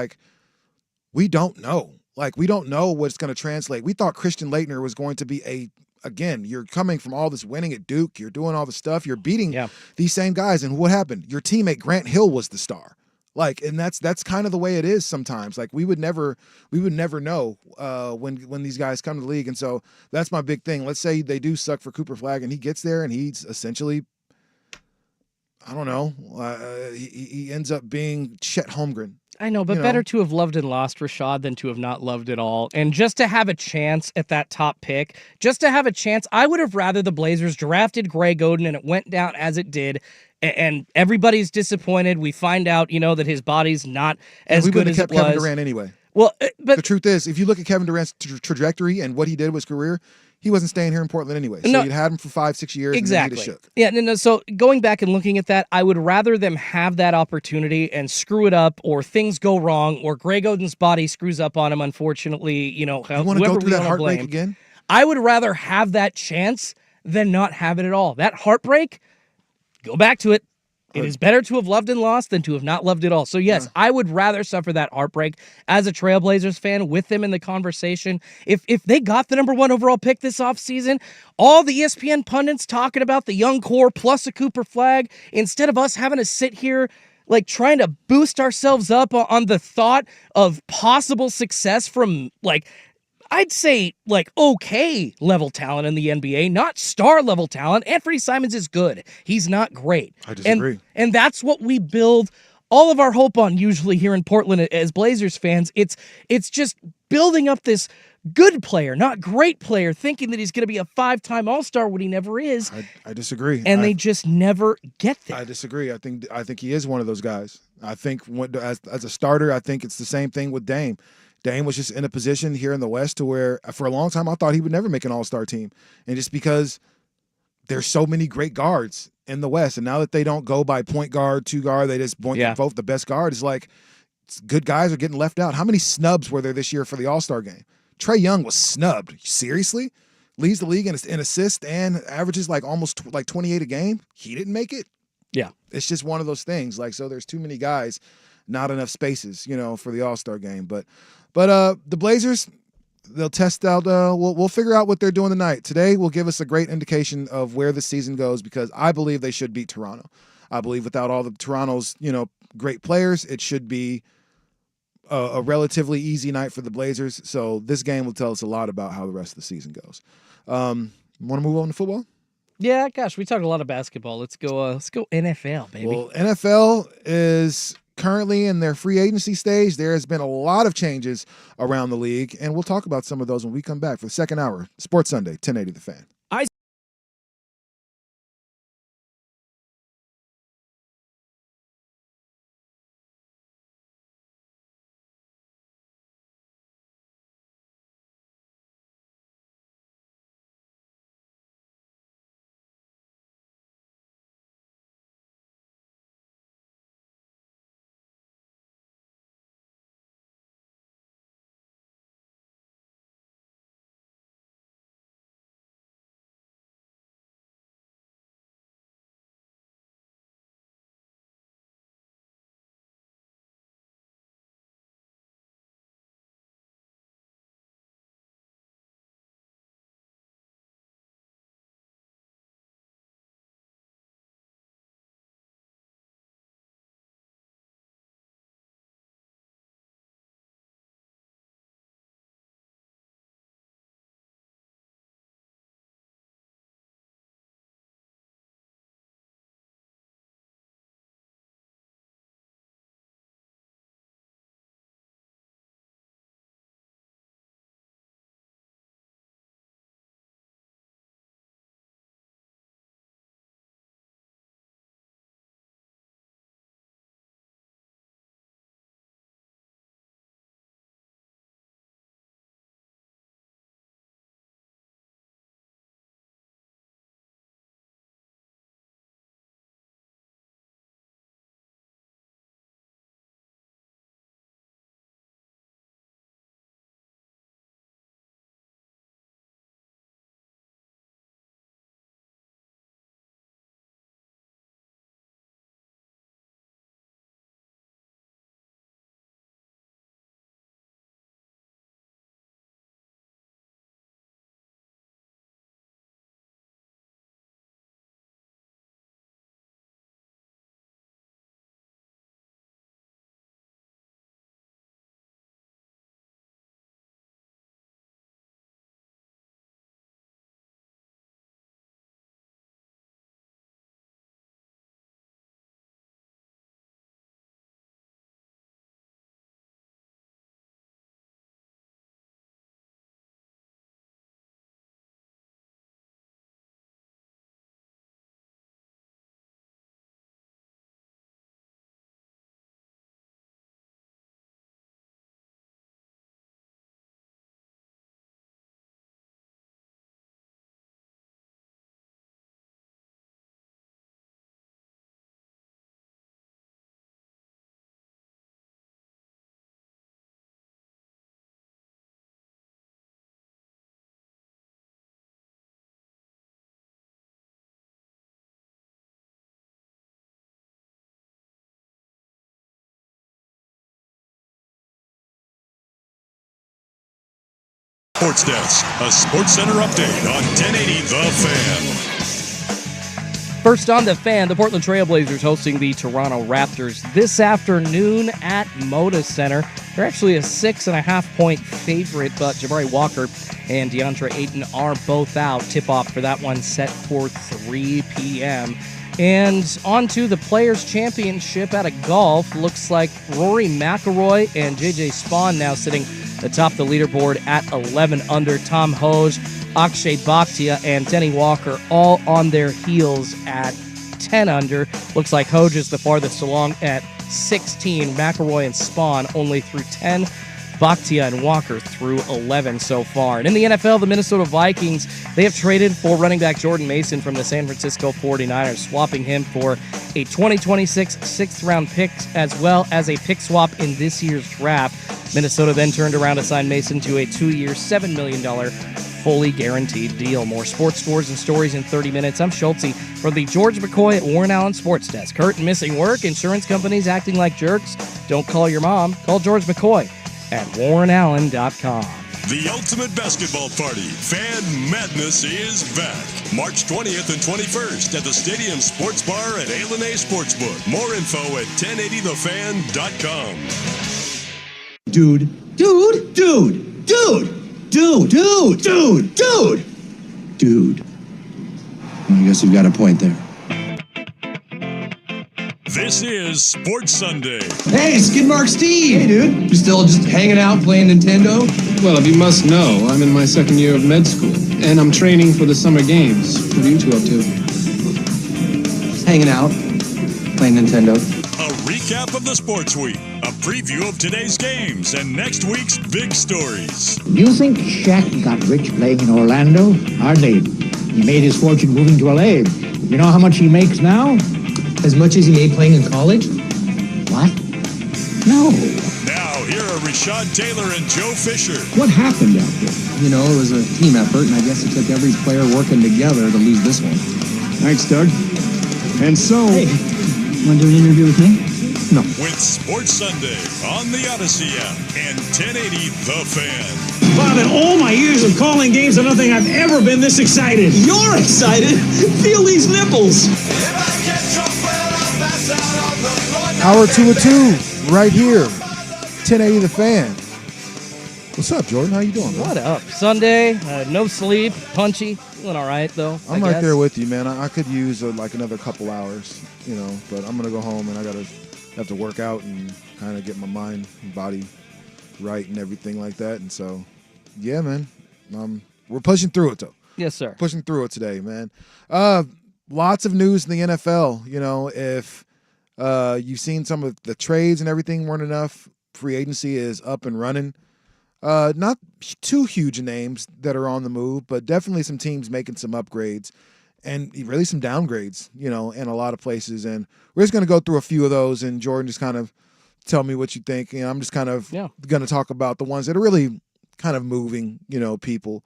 We don't know. We don't know what's going to translate. We thought Christian Laettner was going to be again, you're coming from all this winning at Duke. You're doing all the stuff. You're beating these same guys. And what happened? Your teammate Grant Hill was the star. And that's kind of the way it is sometimes. We would never know when these guys come to the league. And so that's my big thing. Let's say they do suck for Cooper Flagg and he gets there and he's essentially, I don't know, he ends up being Chet Holmgren. I know, but better to have loved and lost Rashad than to have not loved at all. And just to have a chance at that top pick, I would have rather the Blazers drafted Greg Oden and it went down as it did. And everybody's disappointed. We find out, that his body's not as good as it was. We would have kept Kevin Durant anyway. Well, but the truth is, if you look at Kevin Durant's trajectory and what he did with his career, he wasn't staying here in Portland anyway. So you'd had him for 5-6 years. Exactly. And then shook. Yeah. No. So going back and looking at that, I would rather them have that opportunity and screw it up, or things go wrong, or Greg Oden's body screws up on him. Unfortunately, you want to go through that heartbreak again? I would rather have that chance than not have it at all. That heartbreak, go back to it. It is better to have loved and lost than to have not loved at all. So, yes, I would rather suffer that heartbreak as a Trailblazers fan with them in the conversation. If they got the number 1 overall pick this offseason, all the ESPN pundits talking about the young core plus a Cooper Flagg, instead of us having to sit here trying to boost ourselves up on the thought of possible success from I'd say okay level talent in the NBA, not star level talent. Anthony Simons is good. He's not great. I disagree. And that's what we build all of our hope on usually here in Portland as Blazers fans. It's just building up this good player, not great player, thinking that he's going to be a 5-time All-Star when he never is. I disagree. And they just never get there. I disagree. I think he is one of those guys. I think as a starter, I think it's the same thing with Dame. Dame was just in a position here in the West to where for a long time I thought he would never make an all-star team. And just because there's so many great guards in the West, and now that they don't go by point guard, 2 guard, they just vote the best guard, is good guys are getting left out. How many snubs were there this year for the All-Star game? Trae Young was snubbed. Seriously? Leads the league in assists and averages almost 28 a game. He didn't make it? Yeah. It's just one of those things. So there's too many guys, not enough spaces, for the All-Star game. But the Blazers, they'll test out. We'll figure out what they're doing tonight. Today will give us a great indication of where the season goes because I believe they should beat Toronto. I believe without all the Toronto's great players, it should be a relatively easy night for the Blazers. So this game will tell us a lot about how the rest of the season goes. Want to move on to football? Yeah, gosh, we talked a lot of basketball. Let's go NFL, baby. Well, NFL is currently in their free agency stage. There has been a lot of changes around the league, and we'll talk about some of those when we come back for the second hour. Sports Sunday, 1080 The Fan. Sports Desk, a Sports Center update on 1080 The Fan. First on The Fan, the Portland Trailblazers hosting the Toronto Raptors this afternoon at Moda Center. They're actually a 6.5-point favorite, but Jabari Walker and DeAndre Ayton are both out. Tip-off for that one set for 3 p.m. And on to the Players' Championship out of golf. Looks like Rory McIlroy and J.J. Spawn now sitting atop the leaderboard at 11 under. Tom Hoge, Akshay Bhatia, and Denny Walker all on their heels at 10 under. Looks like Hoge is the farthest along at 16. McIlroy and Spawn only through 10. Bhatia and Walker through 11 so far. And in the NFL, the Minnesota Vikings, they have traded for running back Jordan Mason from the San Francisco 49ers, swapping him for a 2026 6th-round pick as well as a pick swap in this year's draft. Minnesota then turned around to sign Mason to a 2-year, $7 million fully guaranteed deal. More sports scores and stories in 30 minutes. I'm Schultze for the George McCoy at Warren Allen Sports Desk. Hurt and missing work, insurance companies acting like jerks. Don't call your mom. Call George McCoy at warrenallen.com. The ultimate basketball party, Fan Madness, is back. March 20th and 21st at the Stadium Sports Bar at A&A Sportsbook. More info at 1080thefan.com. Dude. I guess you've got a point there. This is Sports Sunday. Hey, Skidmark Steve. Hey, dude. You still just hanging out playing Nintendo? Well, if you must know, I'm in my second year of med school, and I'm training for the summer games. What are you two up to? Just hanging out, playing Nintendo. A recap of the sports week, a preview of today's games, and next week's big stories. You think Shaq got rich playing in Orlando? Hardly. He made his fortune moving to LA. You know how much he makes now? As much as he made playing in college? What? No. Now, here are Rashad Taylor and Joe Fisher. What happened out there? You know, it was a team effort, and I guess it took every player working together to lose this one. Thanks, Doug. And so... Hey, want to do an interview with me? No. With Sports Sunday on the Odyssey app and 1080 The Fan. Bob, in all my years of calling games, I don't think I've ever been this excited. You're excited? Feel these nipples. Hour 2 of 2, right here, 1080 The Fan. What's up, Jordan? How you doing, man? What up? Sunday, no sleep, punchy, feeling all right though. I'm right there with you, man. I could use like another couple hours, but I'm gonna go home and I have to work out and kind of get my mind and body right and everything like that. And so, yeah, man, we're pushing through it though. Yes, sir. Pushing through it today, man. Lots of news in the NFL. If you've seen some of the trades and everything weren't enough, free agency is up and running. Not too huge names that are on the move, but definitely some teams making some upgrades and really some downgrades, in a lot of places. And we're just going to go through a few of those, and Jordan just kind of tell me what you think. I'm just kind of going to talk about the ones that are really kind of moving, people.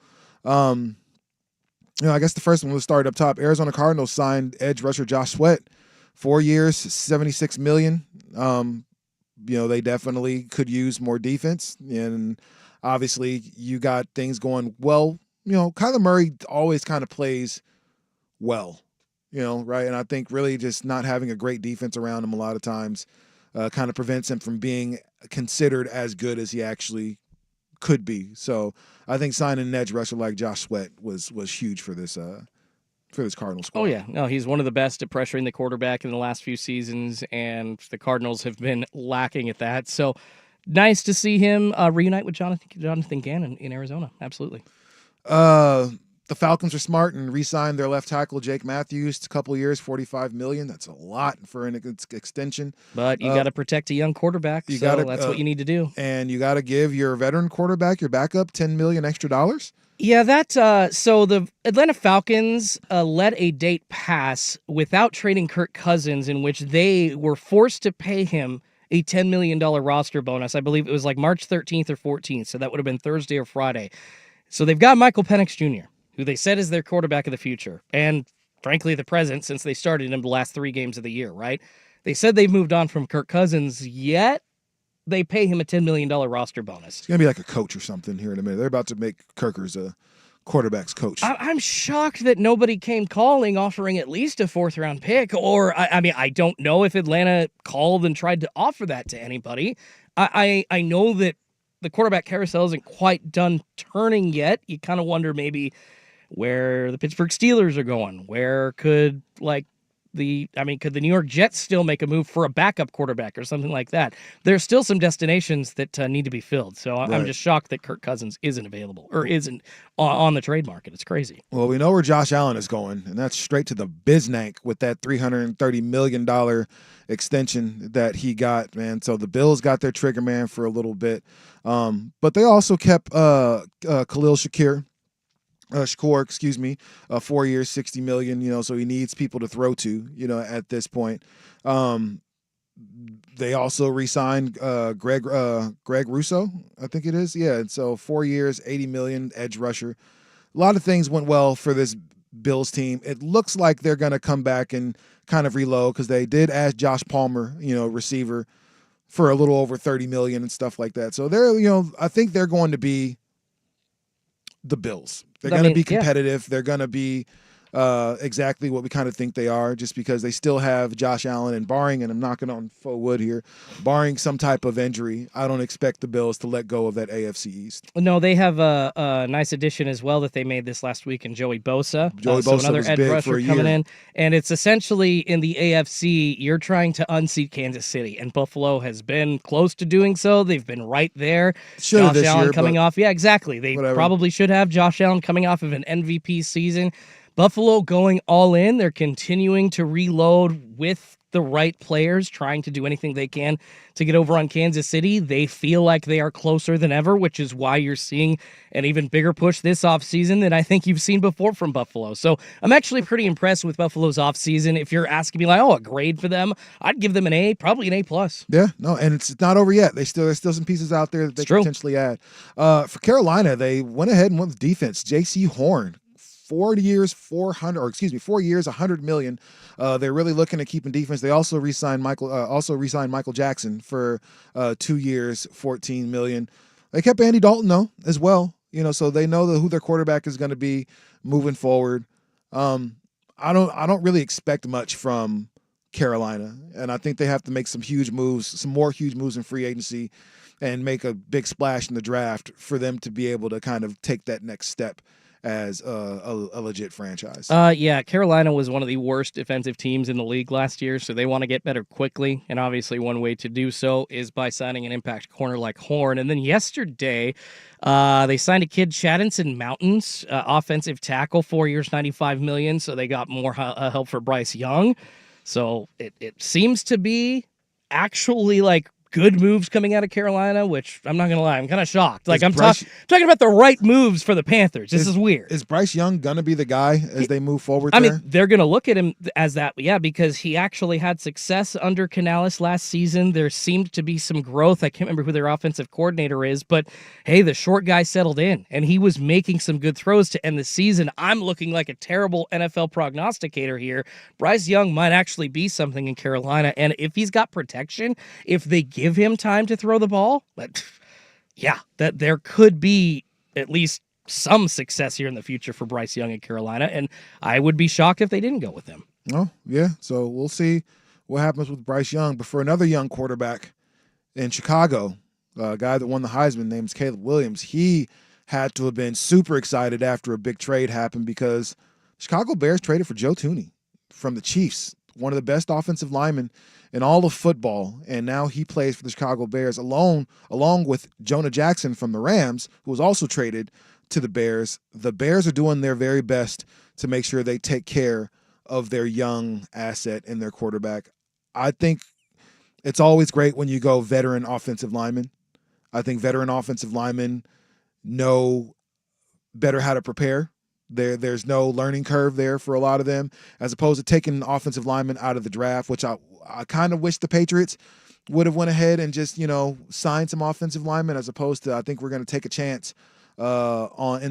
I guess the first one we'll start up top. Arizona Cardinals signed edge rusher Josh Sweat, 4 years, $76 million. They definitely could use more defense, and obviously you got things going well. Kyler Murray always kind of plays well, right? And I think really just not having a great defense around him a lot of times kind of prevents him from being considered as good as he actually could be. So I think signing an edge rusher like Josh Sweat was huge for this Cardinals squad. Oh, yeah. No, he's one of the best at pressuring the quarterback in the last few seasons, and the Cardinals have been lacking at that. So nice to see him reunite with Jonathan Gannon in Arizona. Absolutely. The Falcons are smart and re-signed their left tackle, Jake Matthews, a couple years, $45 million. That's a lot for an extension. But you got to protect a young quarterback, that's what you need to do. And you got to give your veteran quarterback, your backup, $10 million extra dollars. Yeah, so the Atlanta Falcons let a date pass without trading Kirk Cousins, in which they were forced to pay him a $10 million roster bonus. I believe it was like March 13th or 14th, so that would have been Thursday or Friday. So they've got Michael Penix Jr., who they said is their quarterback of the future, and frankly the present, since they started him the last 3 games of the year, right? They said they've moved on from Kirk Cousins, yet they pay him a $10 million roster bonus. It's going to be like a coach or something here in a minute. They're about to make Kirkers a quarterback's coach. I'm shocked that nobody came calling, offering at least a 4th-round pick, or, I don't know if Atlanta called and tried to offer that to anybody. I know that the quarterback carousel isn't quite done turning yet. You kind of wonder maybe where the Pittsburgh Steelers are going. Where could, could the New York Jets still make a move for a backup quarterback or something like that? There's still some destinations that need to be filled. So I'm just shocked that Kirk Cousins isn't available or isn't on the trade market. It's crazy. Well, we know where Josh Allen is going, and that's straight to the biznank with that $330 million extension that he got, man. So the Bills got their trigger man for a little bit. But they also kept Khalil Shakur, 4 years, $60 million, so he needs people to throw to, at this point. They also re-signed Greg Russo, I think it is. Yeah, and so 4 years, $80 million, edge rusher. A lot of things went well for this Bills team. It looks like they're going to come back and kind of reload, because they did ask Josh Palmer, receiver, for a little over $30 million and stuff like that. So they're, I think they're going to be the Bills. They're going to be competitive. Yeah. They're going to be exactly what we kind of think they are, just because they still have Josh Allen, and barring, and I'm knocking on faux wood here, barring some type of injury, I don't expect the Bills to let go of that AFC East. No, they have a nice addition as well that they made this last week in Joey Bosa. Joey so Bosa another was edge big for rusher a coming year. in. And it's essentially in the AFC, you're trying to unseat Kansas City, and Buffalo has been close to doing so. They've been right there. Should've Josh this Allen year, coming but off. Yeah, exactly. They whatever. probably should have Josh Allen coming off of an MVP season. Buffalo going all in. They're continuing to reload with the right players, trying to do anything they can to get over on Kansas City. They feel like they are closer than ever, which is why you're seeing an even bigger push this offseason than I think you've seen before from Buffalo. So I'm actually pretty impressed with Buffalo's offseason. If you're asking me like, a grade for them, I'd give them an A, probably an A+. Yeah, no, and it's not over yet. There's still some pieces out there that they can potentially add. For Carolina, they went ahead and went with defense. J.C. Horn, 4 years, $100 million. They're really looking at keeping defense. They also re-signed Michael Jackson for 2 years, $14 million. They kept Andy Dalton though as well. So they know who their quarterback is going to be moving forward. I don't really expect much from Carolina, and I think they have to make some more huge moves in free agency, and make a big splash in the draft for them to be able to kind of take that next step as a legit franchise. Yeah, Carolina was one of the worst defensive teams in the league last year, so they want to get better quickly, and obviously one way to do so is by signing an impact corner like Horn. And then yesterday, they signed a kid, Chaddinson Mountains, offensive tackle, 4 years, $95 million, so they got more help for Bryce Young. So it seems to be actually like good moves coming out of Carolina, which I'm not going to lie, I'm kind of shocked. Like, I'm talking about the right moves for the Panthers. This is weird. Is Bryce Young going to be the guy as they move forward I there? mean, they're going to look at him as that, yeah, because he actually had success under Canales last season. There seemed to be some growth. I can't remember who their offensive coordinator is, but hey, the short guy settled in, and he was making some good throws to end the season. I'm looking like a terrible NFL prognosticator here. Bryce Young might actually be something in Carolina, and if he's got protection, if they give him time to throw the ball, that there could be at least some success here in the future for Bryce Young in Carolina, and I would be shocked if they didn't go with him. Oh, yeah. So we'll see what happens with Bryce Young. But for another young quarterback in Chicago, a guy that won the Heisman, named Caleb Williams, he had to have been super excited after a big trade happened, because Chicago Bears traded for Joe Thuney from the Chiefs, one of the best offensive linemen in all of football, and now he plays for the Chicago Bears along with Jonah Jackson from the Rams, who was also traded to the Bears. The Bears are doing their very best to make sure they take care of their young asset and their quarterback. I think it's always great when you go veteran offensive linemen. I think veteran offensive linemen know better how to prepare. There's no learning curve there for a lot of them, as opposed to taking offensive linemen out of the draft, which I kind of wish the Patriots would have went ahead and just, signed some offensive linemen, as opposed to, I think we're going to take a chance in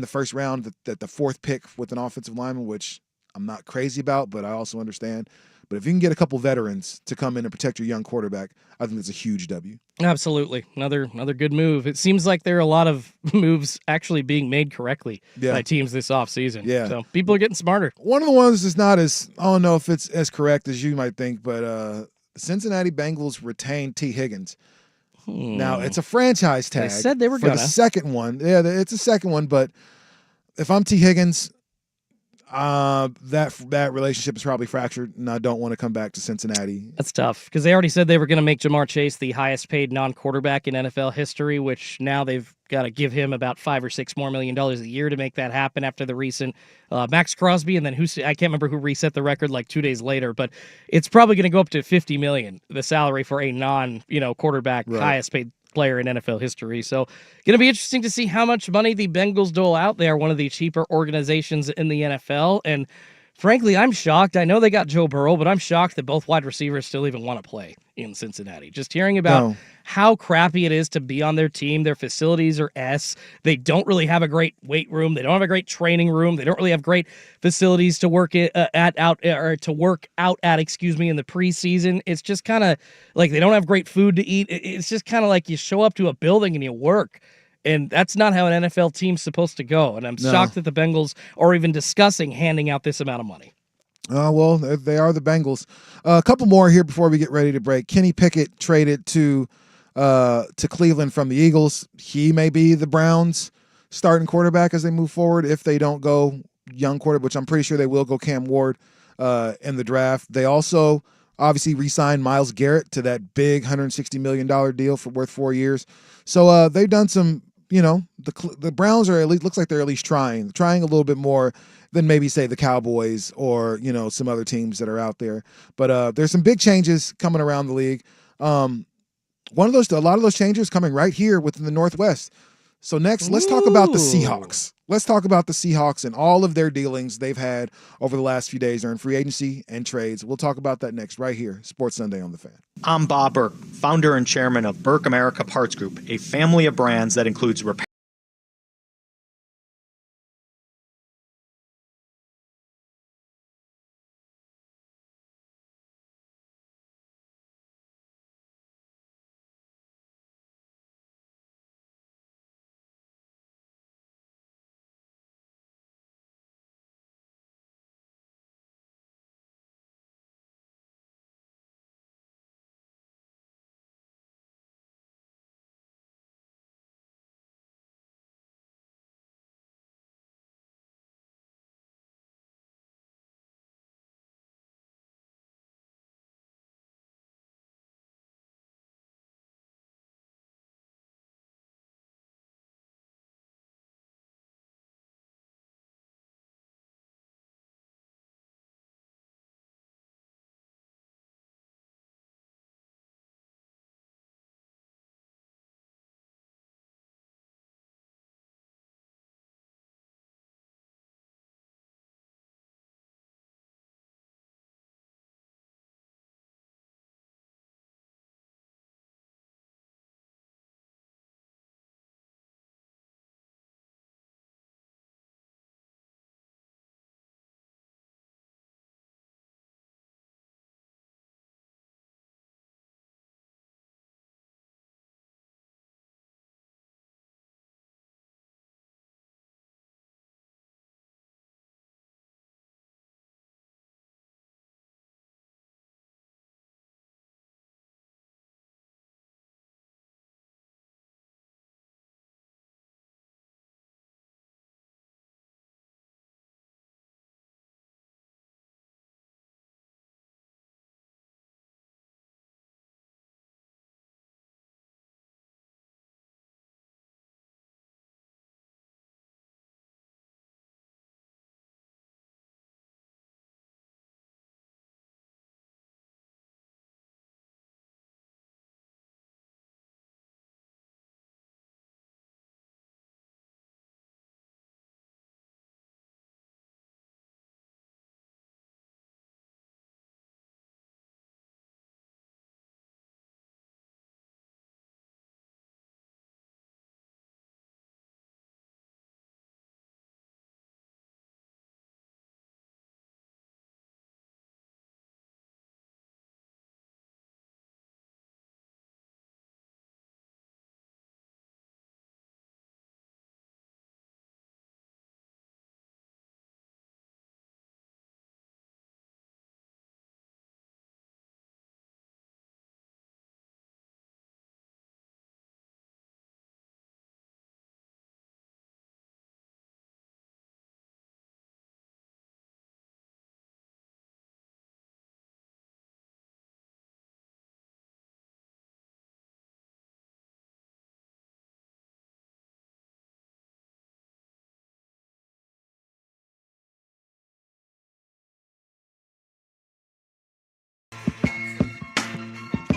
the first round that the fourth pick with an offensive lineman, which I'm not crazy about, but I also understand. But if you can get a couple veterans to come in and protect your young quarterback, I think that's a huge W. Absolutely. Another good move. It seems like there are a lot of moves actually being made correctly by teams this offseason. Yeah. So people are getting smarter. One of the ones that's not as, I don't know if it's as correct as you might think, but the Cincinnati Bengals retained T. Higgins. Now, it's a franchise tag. They said they were for the second one. Yeah, it's a second one, but if I'm T. Higgins, that relationship is probably fractured, and I don't want to come back to Cincinnati. That's tough, because they already said they were going to make Jamar Chase the highest paid non-quarterback in NFL history, which now they've got to give him about $5 or $6 more million a year to make that happen after the recent Max Crosby, and then I can't remember who reset the record like 2 days later, but it's probably going to go up to $50 million, the salary for a non-quarterback highest paid player in NFL history. So going to be interesting to see how much money the Bengals dole out. They are one of the cheaper organizations in the NFL, and frankly, I'm shocked. I know they got Joe Burrow, but I'm shocked that both wide receivers still even want to play in Cincinnati. Just hearing about how crappy it is to be on their team. Their facilities are S. They don't really have a great weight room. They don't have a great training room. They don't really have great facilities to work out at in the preseason. It's just kind of like they don't have great food to eat. It's just kind of like you show up to a building and you work. And that's not how an NFL team's supposed to go. And I'm shocked that the Bengals are even discussing handing out this amount of money. Well, they are the Bengals. A couple more here before we get ready to break. Kenny Pickett traded to Cleveland from the Eagles. He may be the Browns' starting quarterback as they move forward if they don't go young quarterback, which I'm pretty sure they will go Cam Ward in the draft. They also obviously re-signed Myles Garrett to that big $160 million deal worth 4 years. So they've done some, the Browns are at least, looks like they're at least trying a little bit more than maybe say the Cowboys or, some other teams that are out there. But there's some big changes coming around the league. A lot of those changes coming right here within the Northwest. So next, let's talk about the Seahawks. Let's talk about the Seahawks and all of their dealings they've had over the last few days during free agency and trades. We'll talk about that next right here, Sports Sunday on The Fan. I'm Bob Burke, founder and chairman of Burke America Parts Group, a family of brands that includes repair.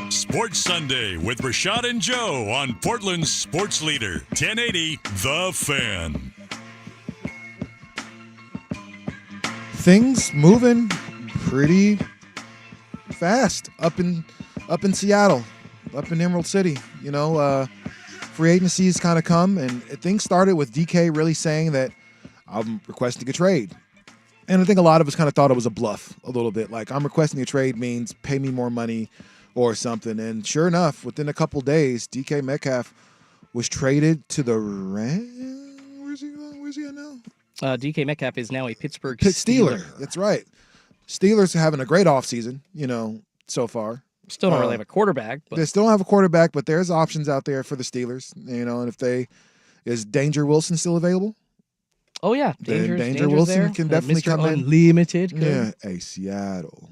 Sports Sunday with Rashad and Joe on Portland's Sports Leader, 1080 The Fan. Things moving pretty fast up in Seattle, up in Emerald City. Free agency's kind of come, and things started with DK really saying that I'm requesting a trade. And I think a lot of us kind of thought it was a bluff a little bit. Like, I'm requesting a trade means pay me more money or something. And sure enough, within a couple days, DK Metcalf was traded to the Rams. Where's he going? Where's he at now? DK Metcalf is now a Pittsburgh Steeler. That's right. Steelers are having a great offseason, so far. Still don't really have a quarterback. But they still don't have a quarterback, but there's options out there for the Steelers, and is Danger Wilson still available? Oh, yeah. Danger Wilson there. can definitely Mr. come in. Unlimited. Yeah, Seattle.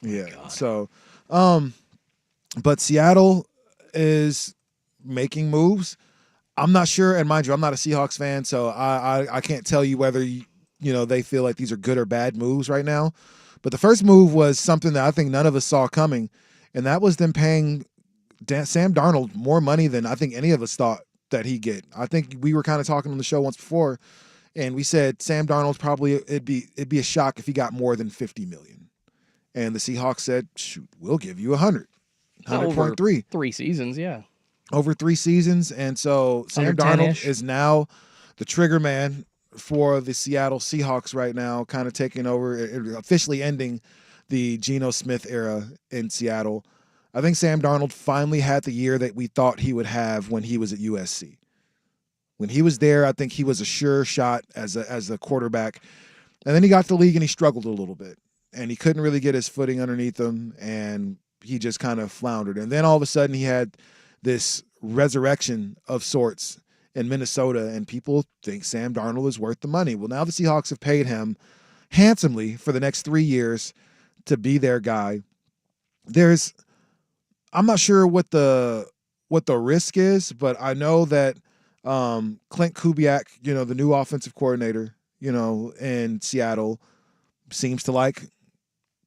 Yeah. God. So, but Seattle is making moves. I'm not sure, and mind you, I'm not a Seahawks fan, so I can't tell you whether they feel like these are good or bad moves right now. But the first move was something that I think none of us saw coming, and that was them paying Sam Darnold more money than I think any of us thought that he'd get. I think we were kind of talking on the show once before, and we said Sam Darnold probably it'd be a shock if he got more than $50 million, and the Seahawks said, "Shoot, we'll give you 100.3 3 seasons, yeah." Over 3 seasons, and so Sam Darnold is now the trigger man for the Seattle Seahawks right now, kind of taking over, officially ending the Geno Smith era in Seattle. I think Sam Darnold finally had the year that we thought he would have when he was at USC. When he was there, I think he was a sure shot as a quarterback, and then he got to the league and he struggled a little bit, and he couldn't really get his footing underneath him, and he just kind of floundered. And then all of a sudden he had this resurrection of sorts in Minnesota, and people think Sam Darnold is worth the money. Well, now the Seahawks have paid him handsomely for the next 3 years to be their guy. I'm not sure what the risk is, but I know that Clint Kubiak, the new offensive coordinator, in Seattle, seems to like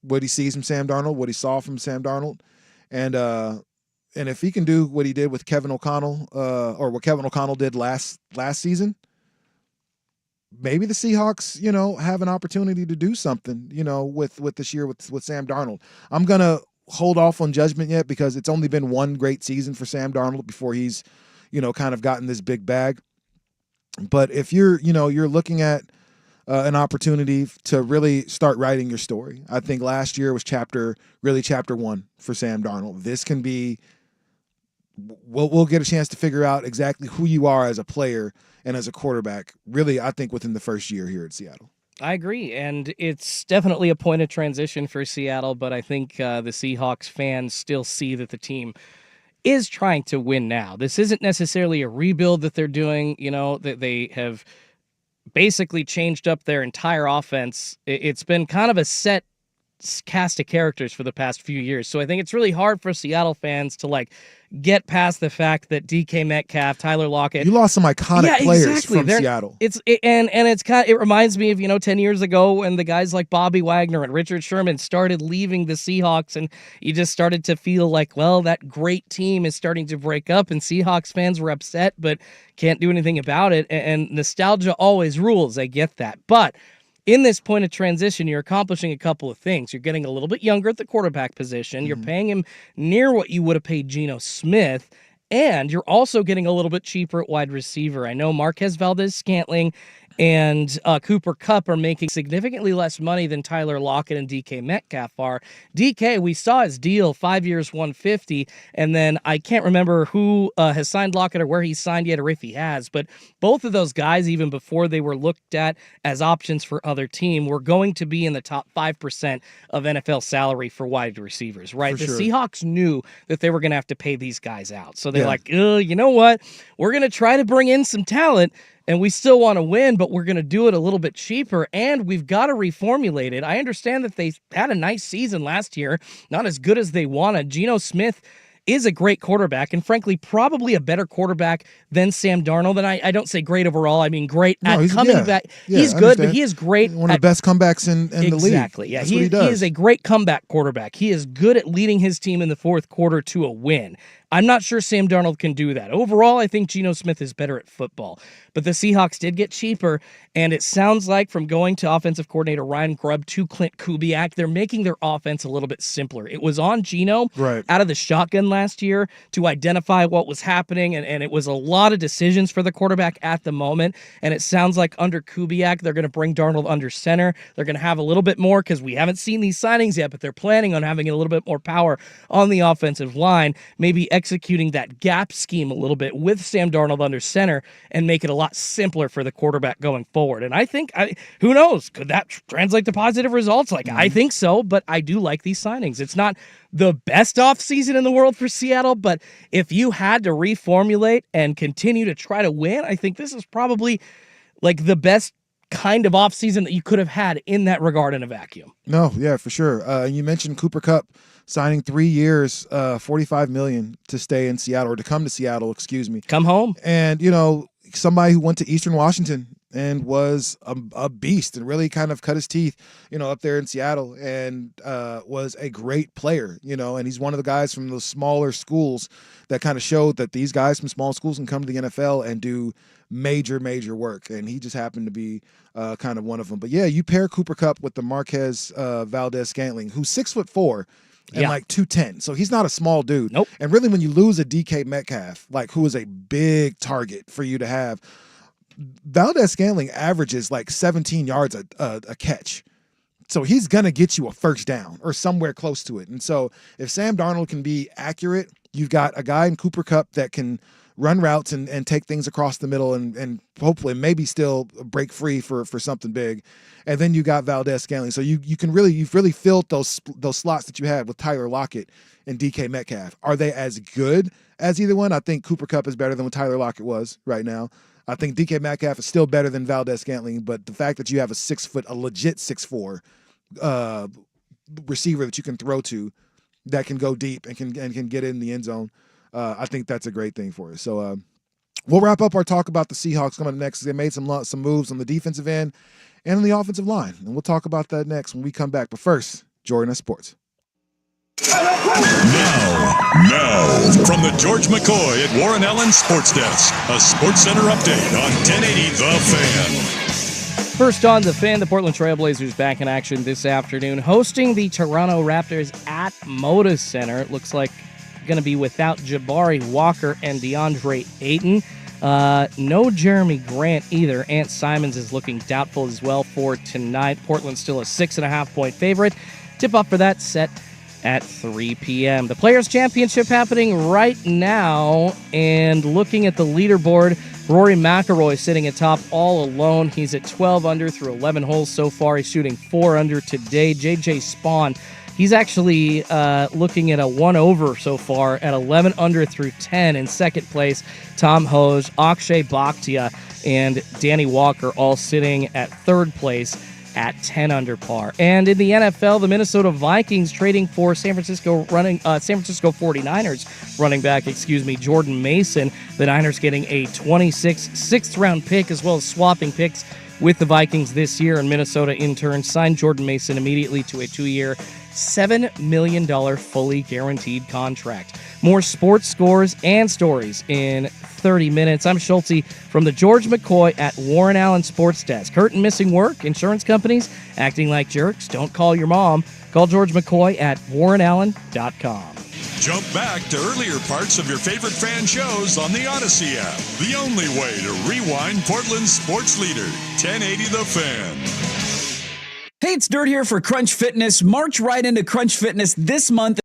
what he sees from Sam Darnold, what he saw from Sam Darnold, and if he can do what he did with Kevin O'Connell, or what Kevin O'Connell did last season, maybe the Seahawks, have an opportunity to do something, with this year with Sam Darnold. I'm gonna hold off on judgment yet because it's only been one great season for Sam Darnold before he's, kind of gotten this big bag. But if you're looking at an opportunity to really start writing your story, I think last year was chapter 1 for Sam Darnold. This can be. We'll get a chance to figure out exactly who you are as a player and as a quarterback, really, I think, within the first year here at Seattle. I agree, and it's definitely a point of transition for Seattle, but I think the Seahawks fans still see that the team is trying to win now. This isn't necessarily a rebuild that they're doing, that they have basically changed up their entire offense. It's been kind of a set cast of characters for the past few years. So I think it's really hard for Seattle fans to get past the fact that DK Metcalf, Tyler Lockett. You lost some iconic players from Seattle. It reminds me of 10 years ago when the guys like Bobby Wagner and Richard Sherman started leaving the Seahawks, and you just started to feel like, well, that great team is starting to break up, and Seahawks fans were upset but can't do anything about it. And nostalgia always rules. I get that. But in this point of transition, you're accomplishing a couple of things. You're getting a little bit younger at the quarterback position. Mm-hmm. You're paying him near what you would have paid Geno Smith, and you're also getting a little bit cheaper at wide receiver. I know Marquez Valdes-Scantling and Cooper Kupp are making significantly less money than Tyler Lockett and DK Metcalf are. DK, we saw his deal, 5 years, $150, and then I can't remember who has signed Lockett or where he's signed yet or if he has, but both of those guys, even before they were looked at as options for other team, were going to be in the top 5% of NFL salary for wide receivers, right? The Seahawks knew that they were going to have to pay these guys out. So they're like, you know what? We're going to try to bring in some talent, and we still want to win, but we're going to do it a little bit cheaper, and we've got to reformulate it. I understand that they had a nice season last year, not as good as they wanted. Geno Smith is a great quarterback, and frankly, probably a better quarterback than Sam Darnold. And I don't say great overall. I mean great at coming back. He's good, but he is great. One of the best comebacks in the league. Exactly. Yeah, he is a great comeback quarterback. He is good at leading his team in the fourth quarter to a win. I'm not sure Sam Darnold can do that. Overall, I think Geno Smith is better at football. But the Seahawks did get cheaper, and it sounds like from going to offensive coordinator Ryan Grubb to Clint Kubiak, they're making their offense a little bit simpler. It was on Geno out of the shotgun last year to identify what was happening, and it was a lot of decisions for the quarterback at the moment. And it sounds like under Kubiak, they're going to bring Darnold under center. They're going to have a little bit more, because we haven't seen these signings yet, but they're planning on having a little bit more power on the offensive line, maybe executing that gap scheme a little bit with Sam Darnold under center and make it a lot simpler for the quarterback going forward. And I think, who knows, could that translate to positive results? Like, I think so, but I do like these signings. It's not the best offseason in the world for Seattle, but if you had to reformulate and continue to try to win, I think this is probably like the best kind of offseason that you could have had in that regard in a vacuum. No, yeah, for sure. You mentioned Cooper Kupp signing 3 years, $45 million to stay in Seattle, or to come to Seattle, excuse me. Come home. And, somebody who went to Eastern Washington and was a beast and really kind of cut his teeth, up there in Seattle, and was a great player, and he's one of the guys from those smaller schools that kind of showed that these guys from small schools can come to the NFL and do major work. And he just happened to be kind of one of them. But yeah, you pair Cooper Kupp with the Marquez Valdez-Scantling, who's 6'4" and like 210. So he's not a small dude. Nope. And really, when you lose a DK Metcalf, like, who is a big target for you to have, Valdez-Scantling averages like 17 yards a catch. So he's going to get you a first down or somewhere close to it. And so if Sam Darnold can be accurate, you've got a guy in Cooper Kupp that can run routes and take things across the middle and hopefully maybe still break free for something big. And then you got Valdez-Scantling. So you've really filled those slots that you had with Tyler Lockett and DK Metcalf. Are they as good as either one? I think Cooper Kupp is better than what Tyler Lockett was right now. I think DK Metcalf is still better than Valdez-Scantling, but the fact that you have a legit 6'4" receiver that you can throw to, that can go deep and can get in the end zone, I think that's a great thing for us. So we'll wrap up our talk about the Seahawks coming up next. They made some moves on the defensive end and on the offensive line, and we'll talk about that next when we come back. But first, Jordan at Sports. Now, from the George McCoy at Warren Allen Sports Desk, a Sports Center update on 1080 The Fan. First on The Fan, the Portland Trailblazers back in action this afternoon, hosting the Toronto Raptors at Moda Center. It looks like going to be without Jabari Walker and DeAndre Ayton. No Jeremy Grant either. Ant Simons is looking doubtful as well for tonight. Portland's still a 6.5-point favorite. Tip-off for that set at 3 p.m. The Players' Championship happening right now, and looking at the leaderboard, Rory McIlroy sitting atop all alone. He's at 12 under through 11 holes so far. He's shooting 4 under today. J.J. Spawn, he's actually looking at a 1 over so far at 11 under through 10 in second place. Tom Hose, Akshay Bhatia, and Danny Walker all sitting at third place at 10 under par. And in the NFL, the Minnesota Vikings trading for San Francisco 49ers running back, Jordan Mason. The Niners getting a 26th round pick, as well as swapping picks with the Vikings this year. And Minnesota, in turn, signed Jordan Mason immediately to a 2-year, $7 million fully guaranteed contract. More sports scores and stories in 30 minutes. I'm Schulte from the George McCoy at Warren Allen Sports Desk. Hurt and missing work? Insurance companies acting like jerks? Don't call your mom. Call George McCoy at warrenallen.com. Jump back to earlier parts of your favorite fan shows on the Odyssey app. The only way to rewind Portland's sports leader, 1080 The Fan. Hey, it's Dirt here for Crunch Fitness. March right into Crunch Fitness this month.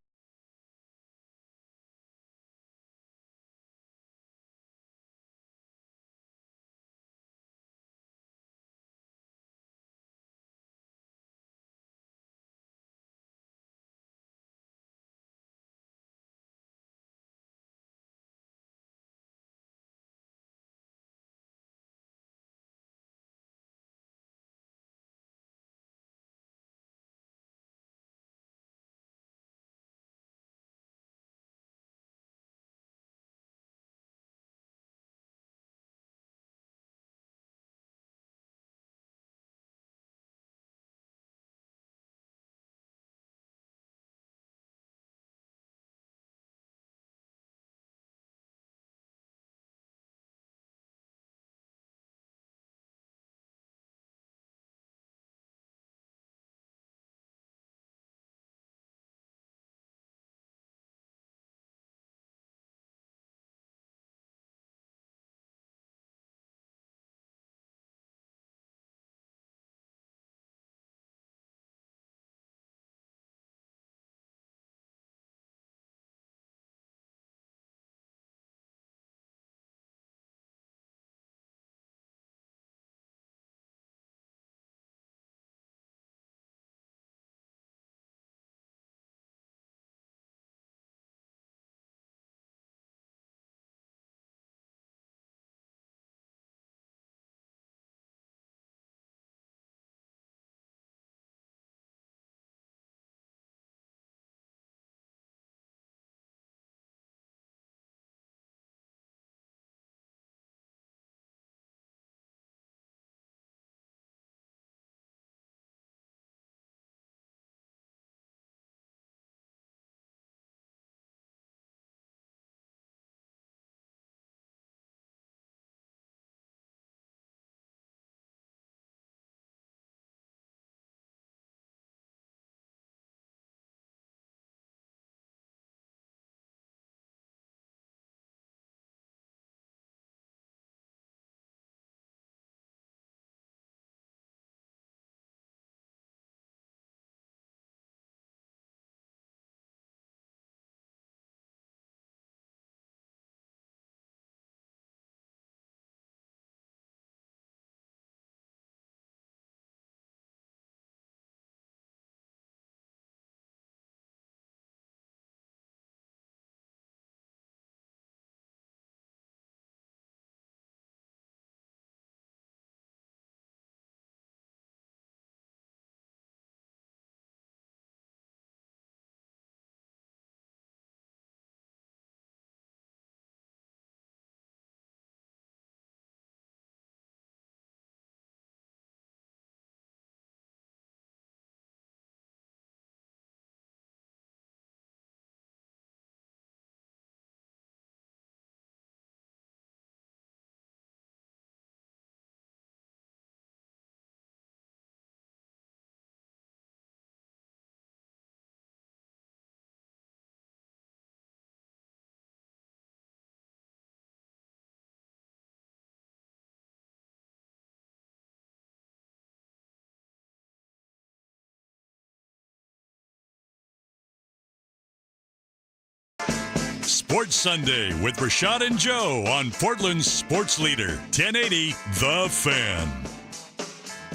Sports Sunday with Rashad and Joe on Portland's Sports Leader, 1080 The Fan.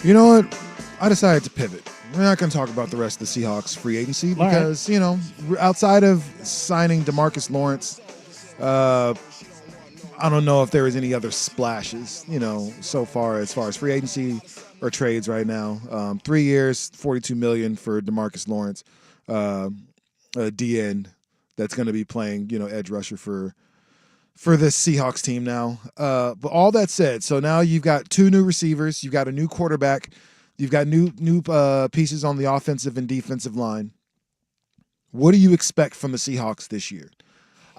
You know what? I decided to pivot. We're not going to talk about the rest of the Seahawks free agency because, you know, outside of signing DeMarcus Lawrence, I don't know if there was any other splashes, you know, so far as free agency or trades right now. 3 years, $42 million for DeMarcus Lawrence, a DN that's going to be playing, you know, edge rusher for this Seahawks team now. But all that said, so now you've got 2 new receivers, you've got a new quarterback, you've got new pieces on the offensive and defensive line. What do you expect from the Seahawks this year?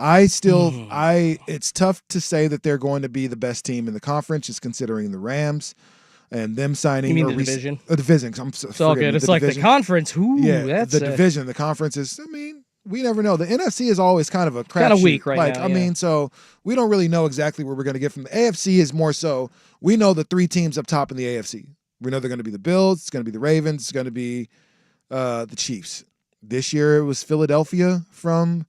It's tough to say that they're going to be the best team in the conference, just considering the Rams and them signing. You mean the division? Division. It's all good. It's like the conference. That's the division. The conference is. I mean, we never know. The NFC is always kind of a crapshoot. Kind of weak right now. I mean, so we don't really know exactly what we're going to get from the AFC. Is more so we know the 3 teams up top in the AFC. We know they're going to be the Bills. It's going to be the Ravens. It's going to be the Chiefs. This year it was Philadelphia from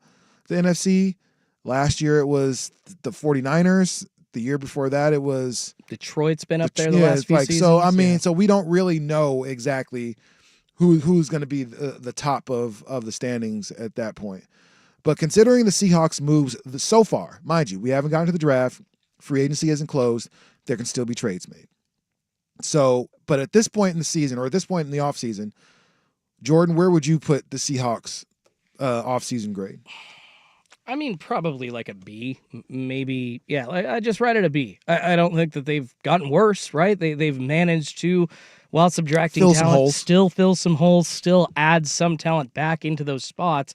the NFC. Last year it was the 49ers. The year before that it was Detroit's been up there the last few seasons. So I mean, so we don't really know exactly who's going to be the top of the standings at that point. But considering the Seahawks moves so far, mind you, we haven't gotten to the draft. Free agency isn't closed. There can still be trades made. So, but at this point in the season, or at this point in the offseason, Jordan, where would you put the Seahawks offseason grade? I mean, probably like a B, maybe. Yeah, I just write it a B. I don't think that they've gotten worse, right? They've managed to, while subtracting talent, still fill some holes, still add some talent back into those spots.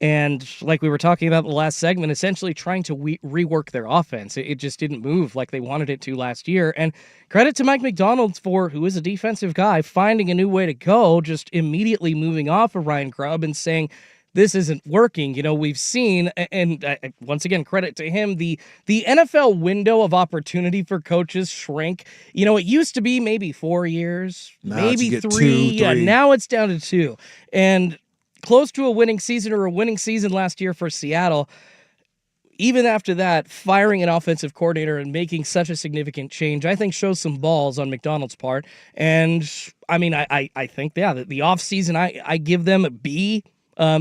And like we were talking about in the last segment, essentially trying to rework their offense. It just didn't move like they wanted it to last year. And credit to Mike Macdonald who is a defensive guy, finding a new way to go, just immediately moving off of Ryan Grubb and saying, this isn't working. You know, we've seen, and once again, credit to him, the NFL window of opportunity for coaches shrink. You know, it used to be maybe 4 years, maybe 3. Yeah, now it's down to 2. And close to a winning season last year for Seattle. Even after that, firing an offensive coordinator and making such a significant change, I think shows some balls on McDonald's part. And I mean, I think, yeah, the offseason, I give them a B.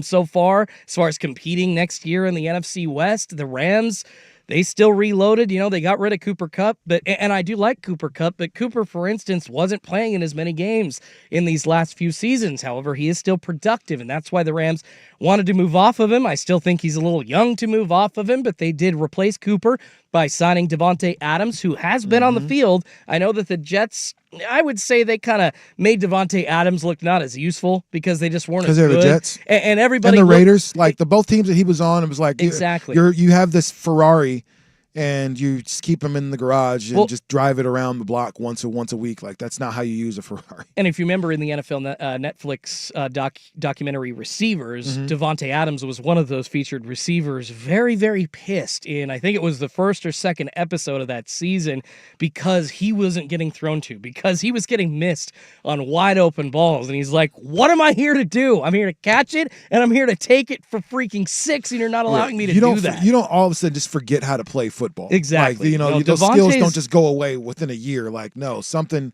So far as competing next year in the NFC West. The Rams, they still reloaded. You know, they got rid of Cooper Kupp, and I do like Cooper Kupp, but Cooper, for instance, wasn't playing in as many games in these last few seasons. However, he is still productive, and that's why the Rams wanted to move off of him. I still think he's a little young to move off of him, but they did replace Cooper by signing Davante Adams, who has been on the field. I know that the Jets, I would say they kind of made Davante Adams look not as useful because they just weren't as good. Because they're the Jets. And everybody and the Raiders, like the both teams that he was on, it was like, exactly. You have this Ferrari and you just keep them in the garage and just drive it around the block once a week. Like, that's not how you use a Ferrari. And if you remember in the NFL Netflix documentary Receivers, Davante Adams was one of those featured receivers, very, very pissed in, I think it was the first or second episode of that season, because he wasn't getting thrown to, because he was getting missed on wide open balls. And he's like, what am I here to do? I'm here to catch it, and I'm here to take it for freaking 6, and you're not allowing me to do that. You don't all of a sudden just forget how to play football. Exactly. Like, those skills don't just go away within a year. Like, no, something's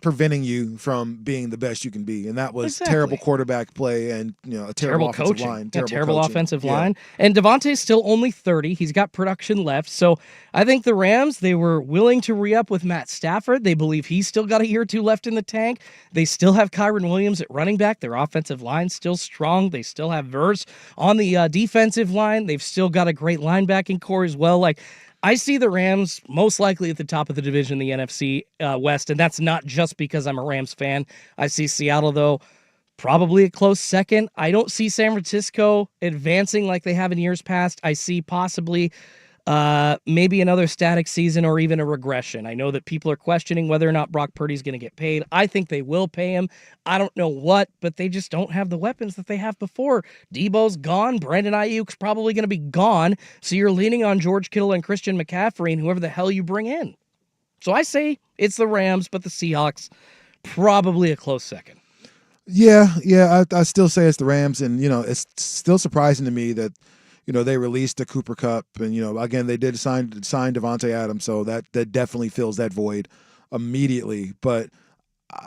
preventing you from being the best you can be, and that was terrible quarterback play and a terrible offensive coaching. line, terrible offensive line. And Davante's still only 30. He's got production left, so I think the Rams, they were willing to re-up with Matt Stafford. They believe he's still got a year or 2 left in the tank. They still have Kyren Williams at running back. Their offensive line's still strong. They still have Verse on the defensive line. They've still got a great linebacking core as well. Like, I see the Rams most likely at the top of the division in the NFC West, and that's not just because I'm a Rams fan. I see Seattle, though, probably a close second. I don't see San Francisco advancing like they have in years past. I see possibly maybe another static season or even a regression. I know that people are questioning whether or not Brock Purdy's going to get paid. I think they will pay him. I don't know what, but they just don't have the weapons that they have before. Debo's gone. Brandon Ayuk's probably going to be gone. So you're leaning on George Kittle and Christian McCaffrey and whoever the hell you bring in. So I say it's the Rams, but the Seahawks probably a close second. Yeah, I still say it's the Rams, and it's still surprising to me that they released the Cooper Kupp, and again they did sign Davante Adams, so that definitely fills that void immediately. But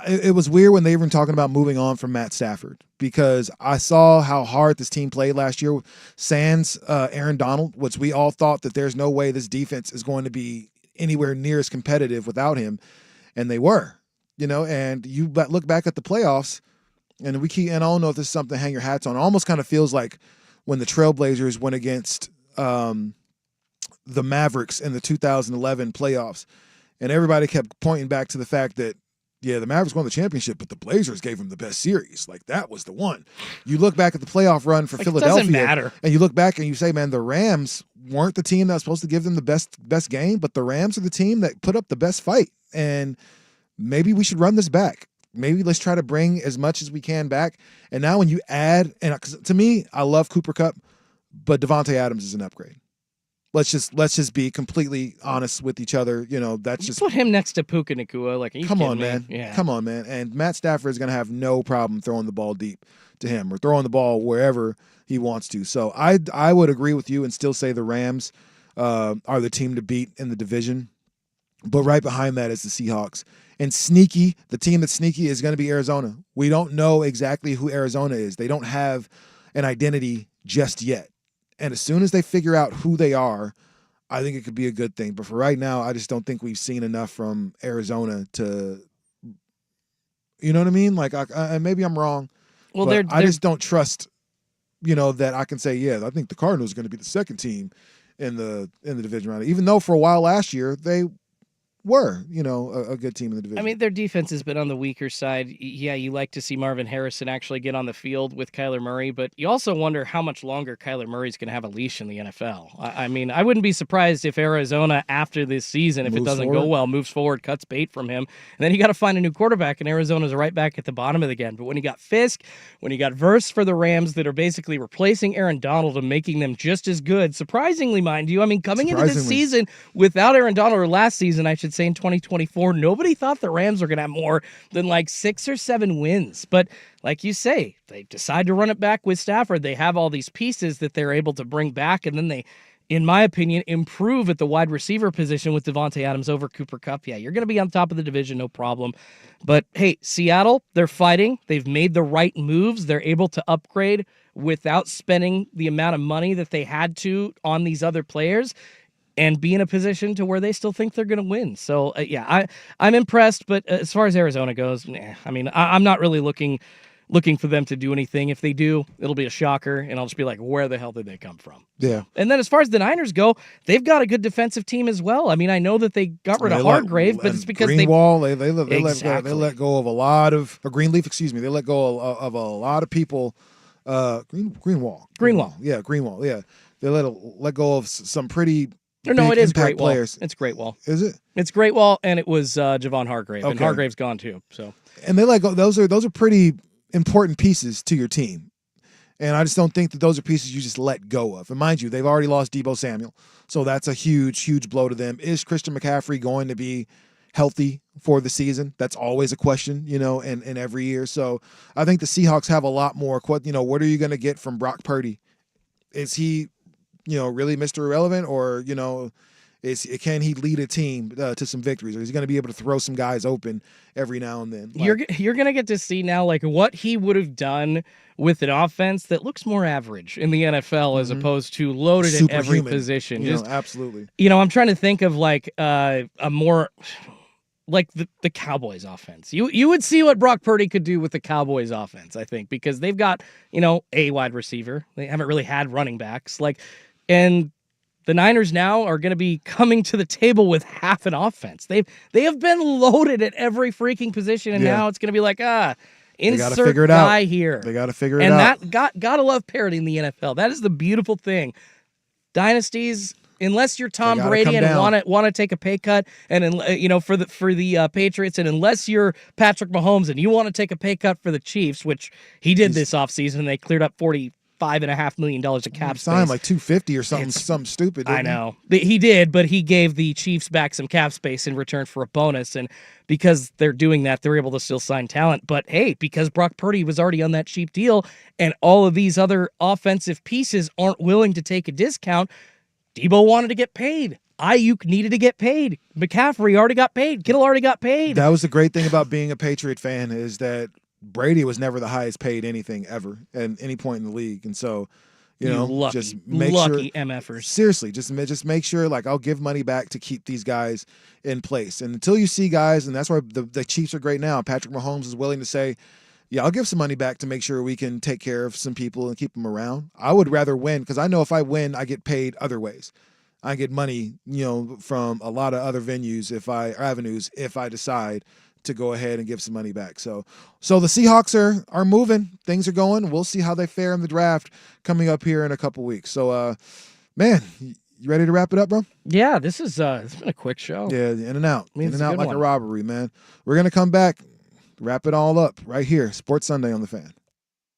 it was weird when they were talking about moving on from Matt Stafford, because I saw how hard this team played last year. Sans Aaron Donald, which we all thought that there's no way this defense is going to be anywhere near as competitive without him, and they were. And you look back at the playoffs, and I don't know if this is something to hang your hats on. It almost kind of feels like when the Trailblazers went against the Mavericks in the 2011 playoffs, and everybody kept pointing back to the fact that, yeah, the Mavericks won the championship, but the Blazers gave them the best series. Like, that was the one. You look back at the playoff run for Philadelphia, it doesn't matter. And you look back and you say, man, the Rams weren't the team that was supposed to give them the best game, but the Rams are the team that put up the best fight. And maybe we should run this back. Maybe let's try to bring as much as we can back. And now when you add, and to me, I love Cooper Kupp, but Davante Adams is an upgrade. Let's just be completely honest with each other. That's just put him next to Puka Nacua. Like, come on, man. Yeah. Come on, man. And Matt Stafford is going to have no problem throwing the ball deep to him or throwing the ball wherever he wants to. So I would agree with you and still say the Rams are the team to beat in the division. But right behind that is the Seahawks. And the team that's sneaky is going to be Arizona. We don't know exactly who Arizona is. They don't have an identity just yet. And as soon as they figure out who they are, I think it could be a good thing. But for right now, I just don't think we've seen enough from Arizona to, you know what I mean? Like, maybe I'm wrong. Well, I just don't trust, that I can say, yeah, I think the Cardinals are going to be the second team in the division round. Even though for a while last year they were, a good team in the division. I mean, their defense has been on the weaker side. Yeah, you like to see Marvin Harrison actually get on the field with Kyler Murray, but you also wonder how much longer Kyler Murray's going to have a leash in the NFL. I mean, I wouldn't be surprised if Arizona, after this season, if it doesn't go well, moves forward, cuts bait from him, and then you got to find a new quarterback, and Arizona's right back at the bottom of it again. But when you got Fisk, when you got Verse for the Rams that are basically replacing Aaron Donald and making them just as good, surprisingly, mind you, I mean, coming into this season without Aaron Donald, or last season, I should say, in 2024, nobody thought the Rams were going to have more than like 6 or 7 wins. But like you say, they decide to run it back with Stafford. They have all these pieces that they're able to bring back, and then they, in my opinion, improve at the wide receiver position with Davante Adams over Cooper Kupp. Yeah, you're going to be on top of the division, no problem. But hey, Seattle, they're fighting. They've made the right moves. They're able to upgrade without spending the amount of money that they had to on these other players, and be in a position to where they still think they're going to win. So, I'm impressed, but as far as Arizona goes, I mean, I'm not really looking for them to do anything. If they do, it'll be a shocker, and I'll just be like, where the hell did they come from? Yeah. And then as far as the Niners go, they've got a good defensive team as well. I mean, I know that they got rid of Hargrave, but it's because Greenwall, they let go of a lot of, or Greenleaf, excuse me, they let go of a lot of people. Greenwall. Yeah, Greenwall. Yeah. They let go of some pretty No, it is Great Wall. Players. It's Great Wall. Is it? It's Great Wall, and it was Javon Hargrave, okay. And Hargrave's gone too. So, and they let go. Those are pretty important pieces to your team, and I just don't think that those are pieces you just let go of. And mind you, they've already lost Deebo Samuel, so that's a huge blow to them. Is Christian McCaffrey going to be healthy for the season? That's always a question, in every year. So I think the Seahawks have a lot more. What are you going to get from Brock Purdy? Is he really Mr. Irrelevant, or, can he lead a team to some victories, or is he going to be able to throw some guys open every now and then? You're going to get to see now, like, what he would have done with an offense that looks more average in the NFL as opposed to loaded at every position. Absolutely. I'm trying to think of like a more like the Cowboys offense. You would see what Brock Purdy could do with the Cowboys offense, I think, because they've got, a wide receiver. They haven't really had running backs. And the Niners now are going to be coming to the table with half an offense. They have been loaded at every freaking position, and now it's going to be like, insert guy here. They got to figure it out. And that gotta love parity in the NFL. That is the beautiful thing. Dynasties, unless you're Tom Brady and want to take a pay cut, and for the Patriots, and unless you're Patrick Mahomes and you want to take a pay cut for the Chiefs, which he did this offseason, they cleared up $40 $5.5 million of cap signed space. like 250 or something stupid. I know. He did, but he gave the Chiefs back some cap space in return for a bonus. And because they're doing that, they're able to still sign talent. But hey, because Brock Purdy was already on that cheap deal and all of these other offensive pieces aren't willing to take a discount, Debo wanted to get paid. Ayuk needed to get paid. McCaffrey already got paid. Kittle already got paid. That was the great thing about being a Patriot fan, is that Brady was never the highest paid anything ever at any point in the league. And so, you know, lucky, just make lucky sure, MFers. Seriously, just make sure, like, I'll give money back to keep these guys in place. And until you see guys, and that's why the Chiefs are great now. Patrick Mahomes is willing to say, yeah, I'll give some money back to make sure we can take care of some people and keep them around. I would rather win, because I know if I win, I get paid other ways. I get money, you know, from a lot of other avenues if I decide to go ahead and give some money back. So the Seahawks are moving. Things are going. We'll see how they fare in the draft coming up here in a couple weeks. So, man, you ready to wrap it up, bro? Yeah, this is it's been a quick show. Yeah, in and out. In and out like one. a robbery, man. We're going to come back, wrap it all up right here. Sports Sunday on The Fan.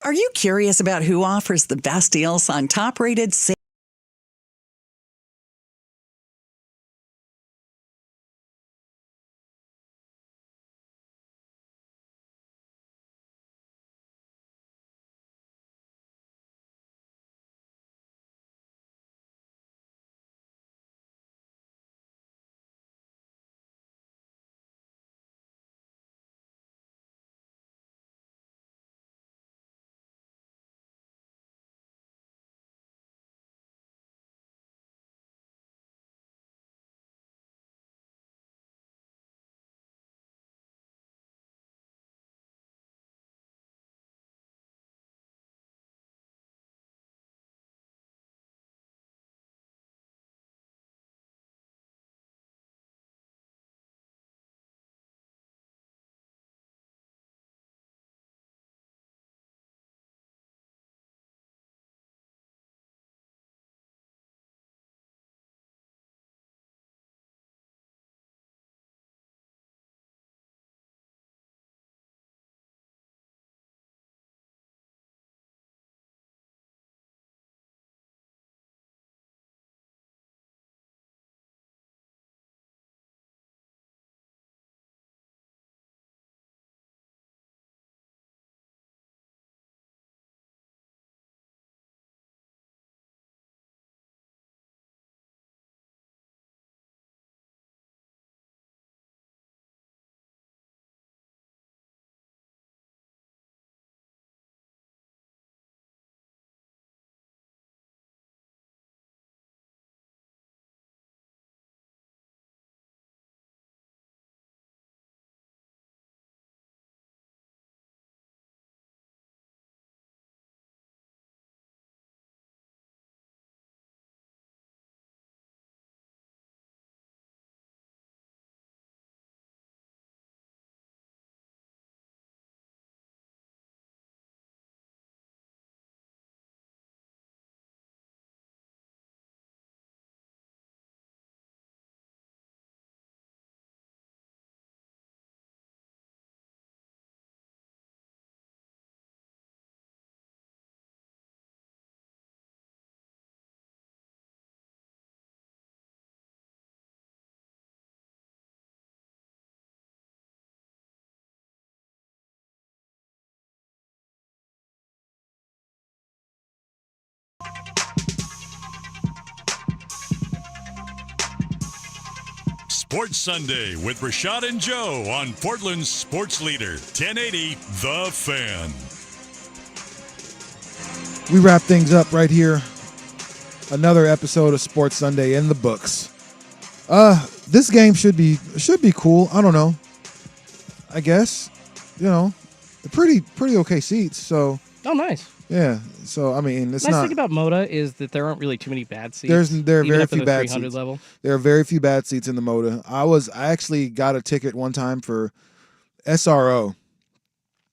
Are you curious about who offers the best deals on top-rated Sports Sunday with Rashad and Joe on Portland's Sports Leader, 1080 The Fan. We wrap things up right here. Another episode of Sports Sunday in the books. This game should be cool. I don't know. I guess, you know, pretty okay seats. So. Oh, nice. Yeah. So I mean, it's nice not. thing about Moda is that there aren't really too many bad seats. There are even very up in few the bad 300 seats. level. There are very few bad seats in the Moda. I actually got a ticket one time for SRO,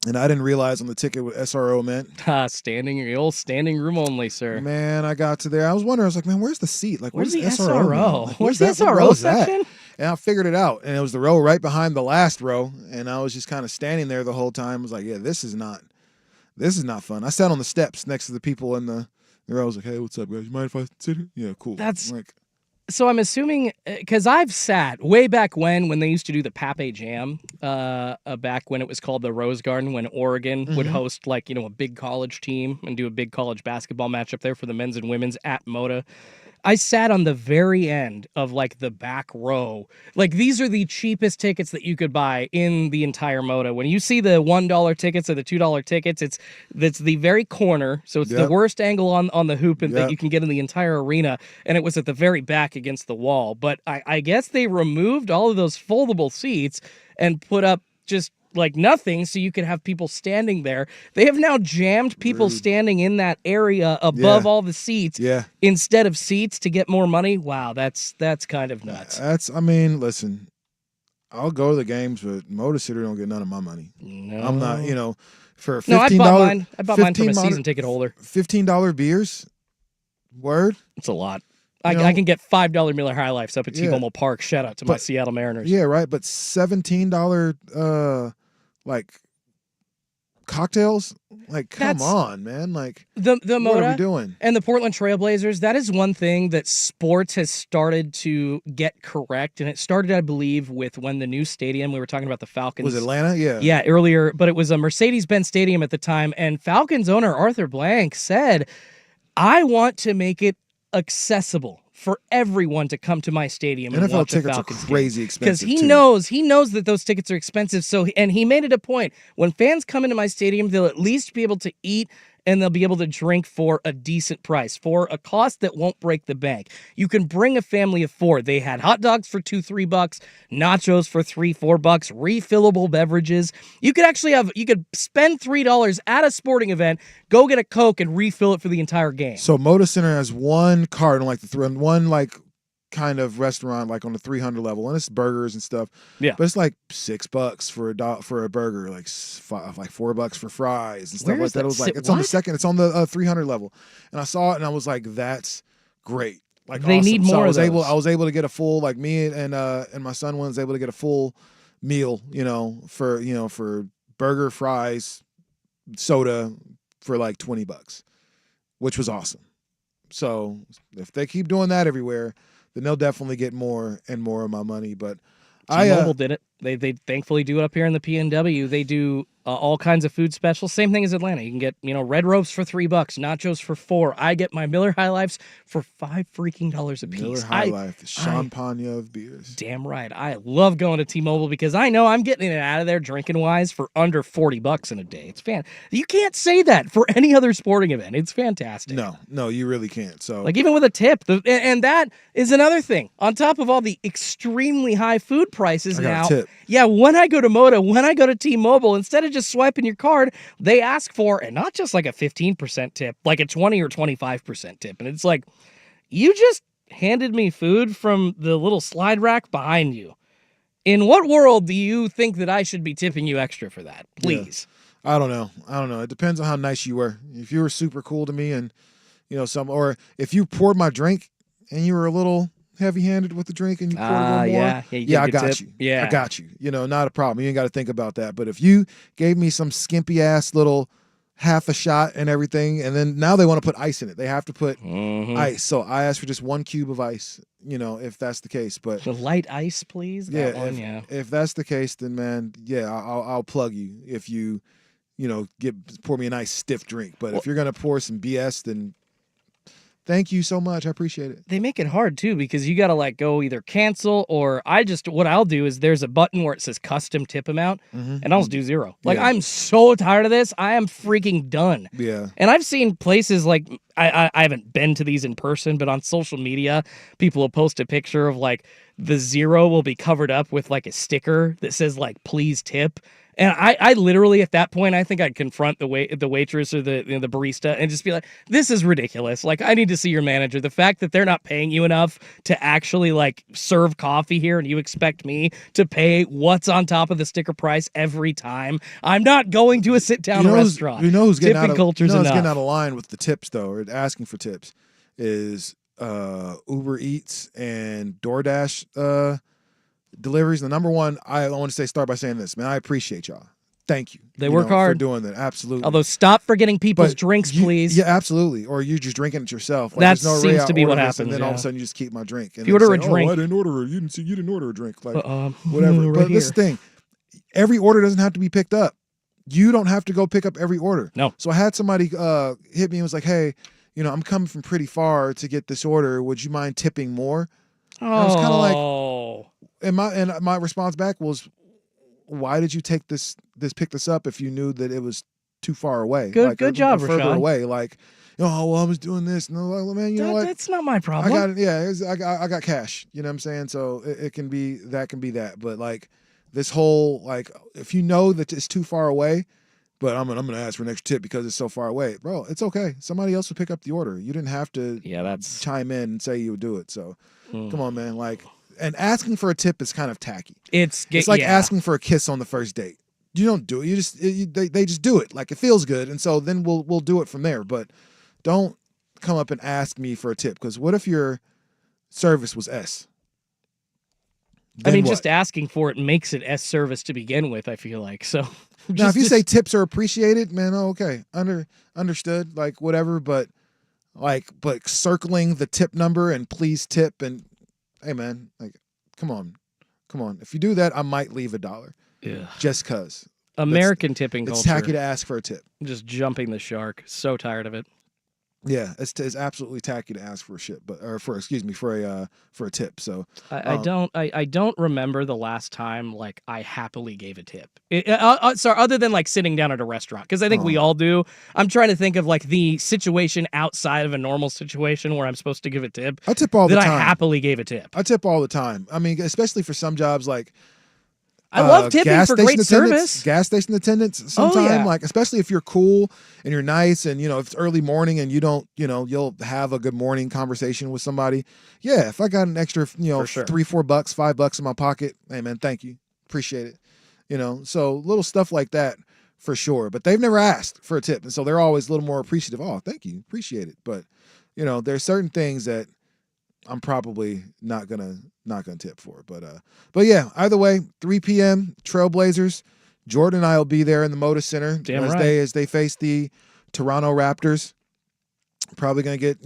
and I didn't realize on the ticket what SRO meant. Standing room only, sir. Man, I got to there. I was wondering. I was like, man, where's the seat? Like, where's the SRO? SRO? Like, where's the what SRO row is that? section? And I figured it out, and it was the row right behind the last row. And I was just kind of standing there the whole time. I was like, yeah, this is not this is not fun. I sat on the steps next to the people in the I was like, hey, what's up, guys? You mind if I sit here? Yeah, cool. That's like, so I'm assuming, because I've sat way back when they used to do the Pape Jam, back when it was called the Rose Garden, when Oregon would host like, a big college team and do a big college basketball matchup there for the men's and women's at Moda. I sat on the very end of like the back row. Like these are the cheapest tickets that you could buy in the entire Moda. When you see the $1 tickets or the $2 tickets, it's the very corner. So it's the worst angle on the hoop that you can get in the entire arena. And it was at the very back against the wall. But I guess they removed all of those foldable seats and put up just like nothing so you could have people standing there. They have now jammed people standing in that area above all the seats instead of seats to get more money. Wow, that's kind of nuts. Listen, I'll go to the games, but Motor City don't get none of my money. No. I'm not, for $15. No, I bought mine from a season ticket holder. $15 beers? Word? It's a lot. I can get $5 Miller High Lifes up at T-Mobile Park. Shout out to my Seattle Mariners. Yeah, right. But $17 like cocktails, like come on, man, like the what Moda are we doing? And the Portland Trailblazers, that is one thing that sports has started to get correct, and it started, I believe, with when the new stadium, we were talking about the Falcons. Was Atlanta? Yeah, earlier, but it was a Mercedes-Benz Stadium at the time, and Falcons owner Arthur Blank said, I want to make it accessible for everyone to come to my stadium and watch a Falcons are crazy game. expensive Because he knows that those tickets are expensive. So, and he made it a point, when fans come into my stadium, they'll at least be able to eat and they'll be able to drink for a decent price, for a cost that won't break the bank. You can bring a family of 4. They had hot dogs for $2-3, nachos for $3-4, refillable beverages. You could actually you could spend $3 at a sporting event, go get a Coke and refill it for the entire game. So Moda Center has one cart on one kind of restaurant like on the 300 level, and it's burgers and stuff. Yeah, but it's like $6 for a burger, like $4 for fries and stuff like that. It was like it's on the second, it's on the 300 level, and I saw it and I was like, that's great. Like they awesome. need more. So I was able to get a full, like me and my son was able to get a full meal, for burger, fries, soda for like $20, which was awesome. So if they keep doing that everywhere, then they'll definitely get more and more of my money. But T-Mobile did it. They thankfully do it up here in the PNW. They do all kinds of food specials. Same thing as Atlanta. You can get, Red Ropes for $3, nachos for $4. I get my Miller High Lifes for $5 a piece. Miller High Life, the champagne of beers. Damn right. I love going to T-Mobile because I know I'm getting it out of there drinking wise for under $40 in a day. It's you can't say that for any other sporting event. It's fantastic. No, you really can't. So like even with a tip, and that is another thing. On top of all the extremely high food prices now. Yeah, when I go to Moda, when I go to T-Mobile, instead of just swiping your card, they ask for, and not just like a 15% tip, like a 20 or 25% tip. And it's like, you just handed me food from the little slide rack behind you. In what world do you think that I should be tipping you extra for that? Please. Yeah. I don't know. It depends on how nice you were. If you were super cool to me and, or if you poured my drink and you were a little heavy-handed with the drink and you poured a little more. I got you. Yeah. I got you. Not a problem. You ain't got to think about that. But if you gave me some skimpy-ass little half a shot and everything, and then now they want to put ice in it. They have to put ice. So I asked for just 1 cube of ice, if that's the case. But the light ice, please? If that's the case, then, man, I'll plug you if you, pour me a nice stiff drink. But if you're going to pour some BS, then thank you so much. I appreciate it. They make it hard, too, because you got to, go either cancel or what I'll do is there's a button where it says custom tip amount, and I'll just do 0. I'm so tired of this. I am freaking done. Yeah. And I've seen places I haven't been to these in person, but on social media, people will post a picture of, the 0 will be covered up with, a sticker that says, please tip. And I literally, at that point, I think I'd confront the waitress or the barista and just be like, this is ridiculous. I need to see your manager. The fact that they're not paying you enough to actually, serve coffee here and you expect me to pay what's on top of the sticker price every time. I'm not going to a sit-down restaurant. Who's getting Tipping culture's enough. Getting out of line with the tips, though, or asking for tips, is Uber Eats and DoorDash deliveries. The number one, I want to start by saying this, man. I appreciate y'all. thank you. They you work know, hard for doing that. Absolutely. Although, stop forgetting people's But drinks, you- please. Yeah, absolutely. Or you're just drinking it yourself. Like, That there's no seems way I to be what ordered this, happens, And then all of a yeah. sudden you just keep my drink. And If you then order say, a drink- I didn't order it. You didn't order a drink. Like whatever. whatever. But this is the thing. Every order doesn't have to be picked up. You don't have to go pick up every order. No. So I had somebody hit me and was like, hey, I'm coming from pretty far to get this order. Would you mind tipping more? And I was kind of like, and my response back was, why did you pick this up if you knew that it was too far away? Good job, further Rashawn. away. Like, well, I was doing this. And I'm like, well, man, you know what? That's not my I problem. got it. Yeah, I got cash. You know what I'm saying? So it can be that. But like this whole like, if you know that it's too far away, but I'm gonna ask for an extra tip because it's so far away, bro. It's okay. Somebody else would pick up the order. You didn't have to. That's chime in and say you would do it. So come on, man. Like, and asking for a tip is kind of tacky. It's like asking for a kiss on the first date. You don't do it. You just they just do it. Like it feels good, and so then we'll do it from there. But don't come up and ask me for a tip because what if your service was S? I mean, Then just what? asking for it makes it S service to begin with, I feel like. So Now, if you say tips are appreciated, man, okay, understood, like whatever. But circling the tip number and please tip and hey, man, like come on. If you do that, I might leave $1. Yeah. Just cause American tipping culture. It's tacky to ask for a tip. Just jumping the shark. So tired of it. Yeah, it's absolutely tacky to ask for a for a tip. So I don't remember the last time like I happily gave a tip. Sorry, other than like sitting down at a restaurant, because I think we all do. I'm trying to think of like the situation outside of a normal situation where I'm supposed to give a tip. I tip all the time. I happily gave a tip. I tip all the time. I mean, especially for some jobs like. I love tipping for great service. Gas station attendants sometime, like especially if you're cool and you're nice and if it's early morning and you don't, you'll have a good morning conversation with somebody. Yeah, if I got an extra, $3, $4, $5 in my pocket, hey man, thank you. Appreciate it. So little stuff like that for sure. But they've never asked for a tip. And so they're always a little more appreciative. Oh, thank you. Appreciate it. But, there's certain things that I'm probably not gonna tip for, but yeah. Either way, 3 p.m. Trailblazers. Jordan and I will be there in the Moda Center as they face the Toronto Raptors. Probably gonna get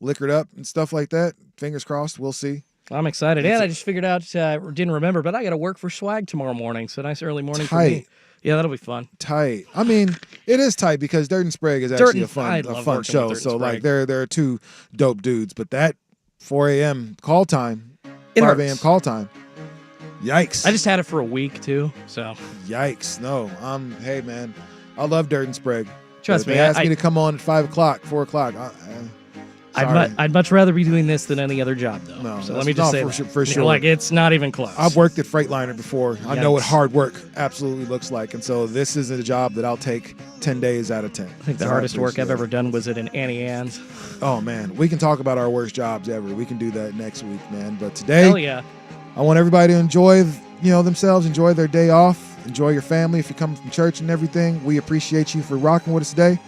liquored up and stuff like that. Fingers crossed. We'll see. I'm excited, and I just figured out didn't remember, but I got to work for Swag tomorrow morning. So nice early morning for me. Yeah, that'll be fun. Tight. I mean, it is tight because Dirt and Sprague is actually a fun show. So like, there are two dope dudes, but that 4 a.m. call time, 5 a.m. call time. Yikes. I just had it for a week too, so. Yikes. No, hey man, I love Dirt and Sprague. Trust me. They asked me to come on at 5 o'clock, 4 o'clock. I'd much rather be doing this than any other job, though. No, so let me just say for sure. Like, it's not even close. I've worked at Freightliner before. I know what hard work absolutely looks like, and so this is a job that I'll take 10 days out of 10. I think the hardest work I've ever done was at an Annie Ann's. Oh man, we can talk about our worst jobs ever. We can do that next week, man. But today, hell yeah, I want everybody to enjoy, themselves, enjoy their day off, enjoy your family. If you're coming from church and everything, we appreciate you for rocking with us today.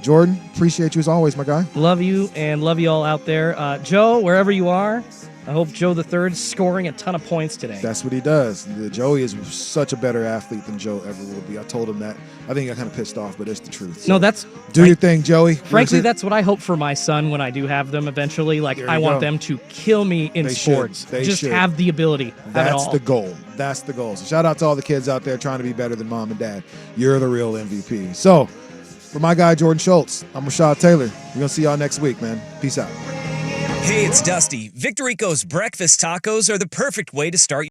Jordan, appreciate you as always, my guy. Love you and love you all out there. Joe, wherever you are, I hope Joe the Third's scoring a ton of points today. That's what he does. Joey is such a better athlete than Joe ever will be. I told him that. I think he got kind of pissed off, but it's the truth. So no, do your thing, Joey. Frankly, that's what I hope for my son when I do have them eventually. Like, I want them to kill me in sports. They just should. have the ability. That's the goal. That's the goal. So shout out to all the kids out there trying to be better than mom and dad. You're the real MVP. So for my guy, Jordan Schultz, I'm Rashad Taylor. We're going to see y'all next week, man. Peace out. Hey, it's Dusty. Victorico's breakfast tacos are the perfect way to start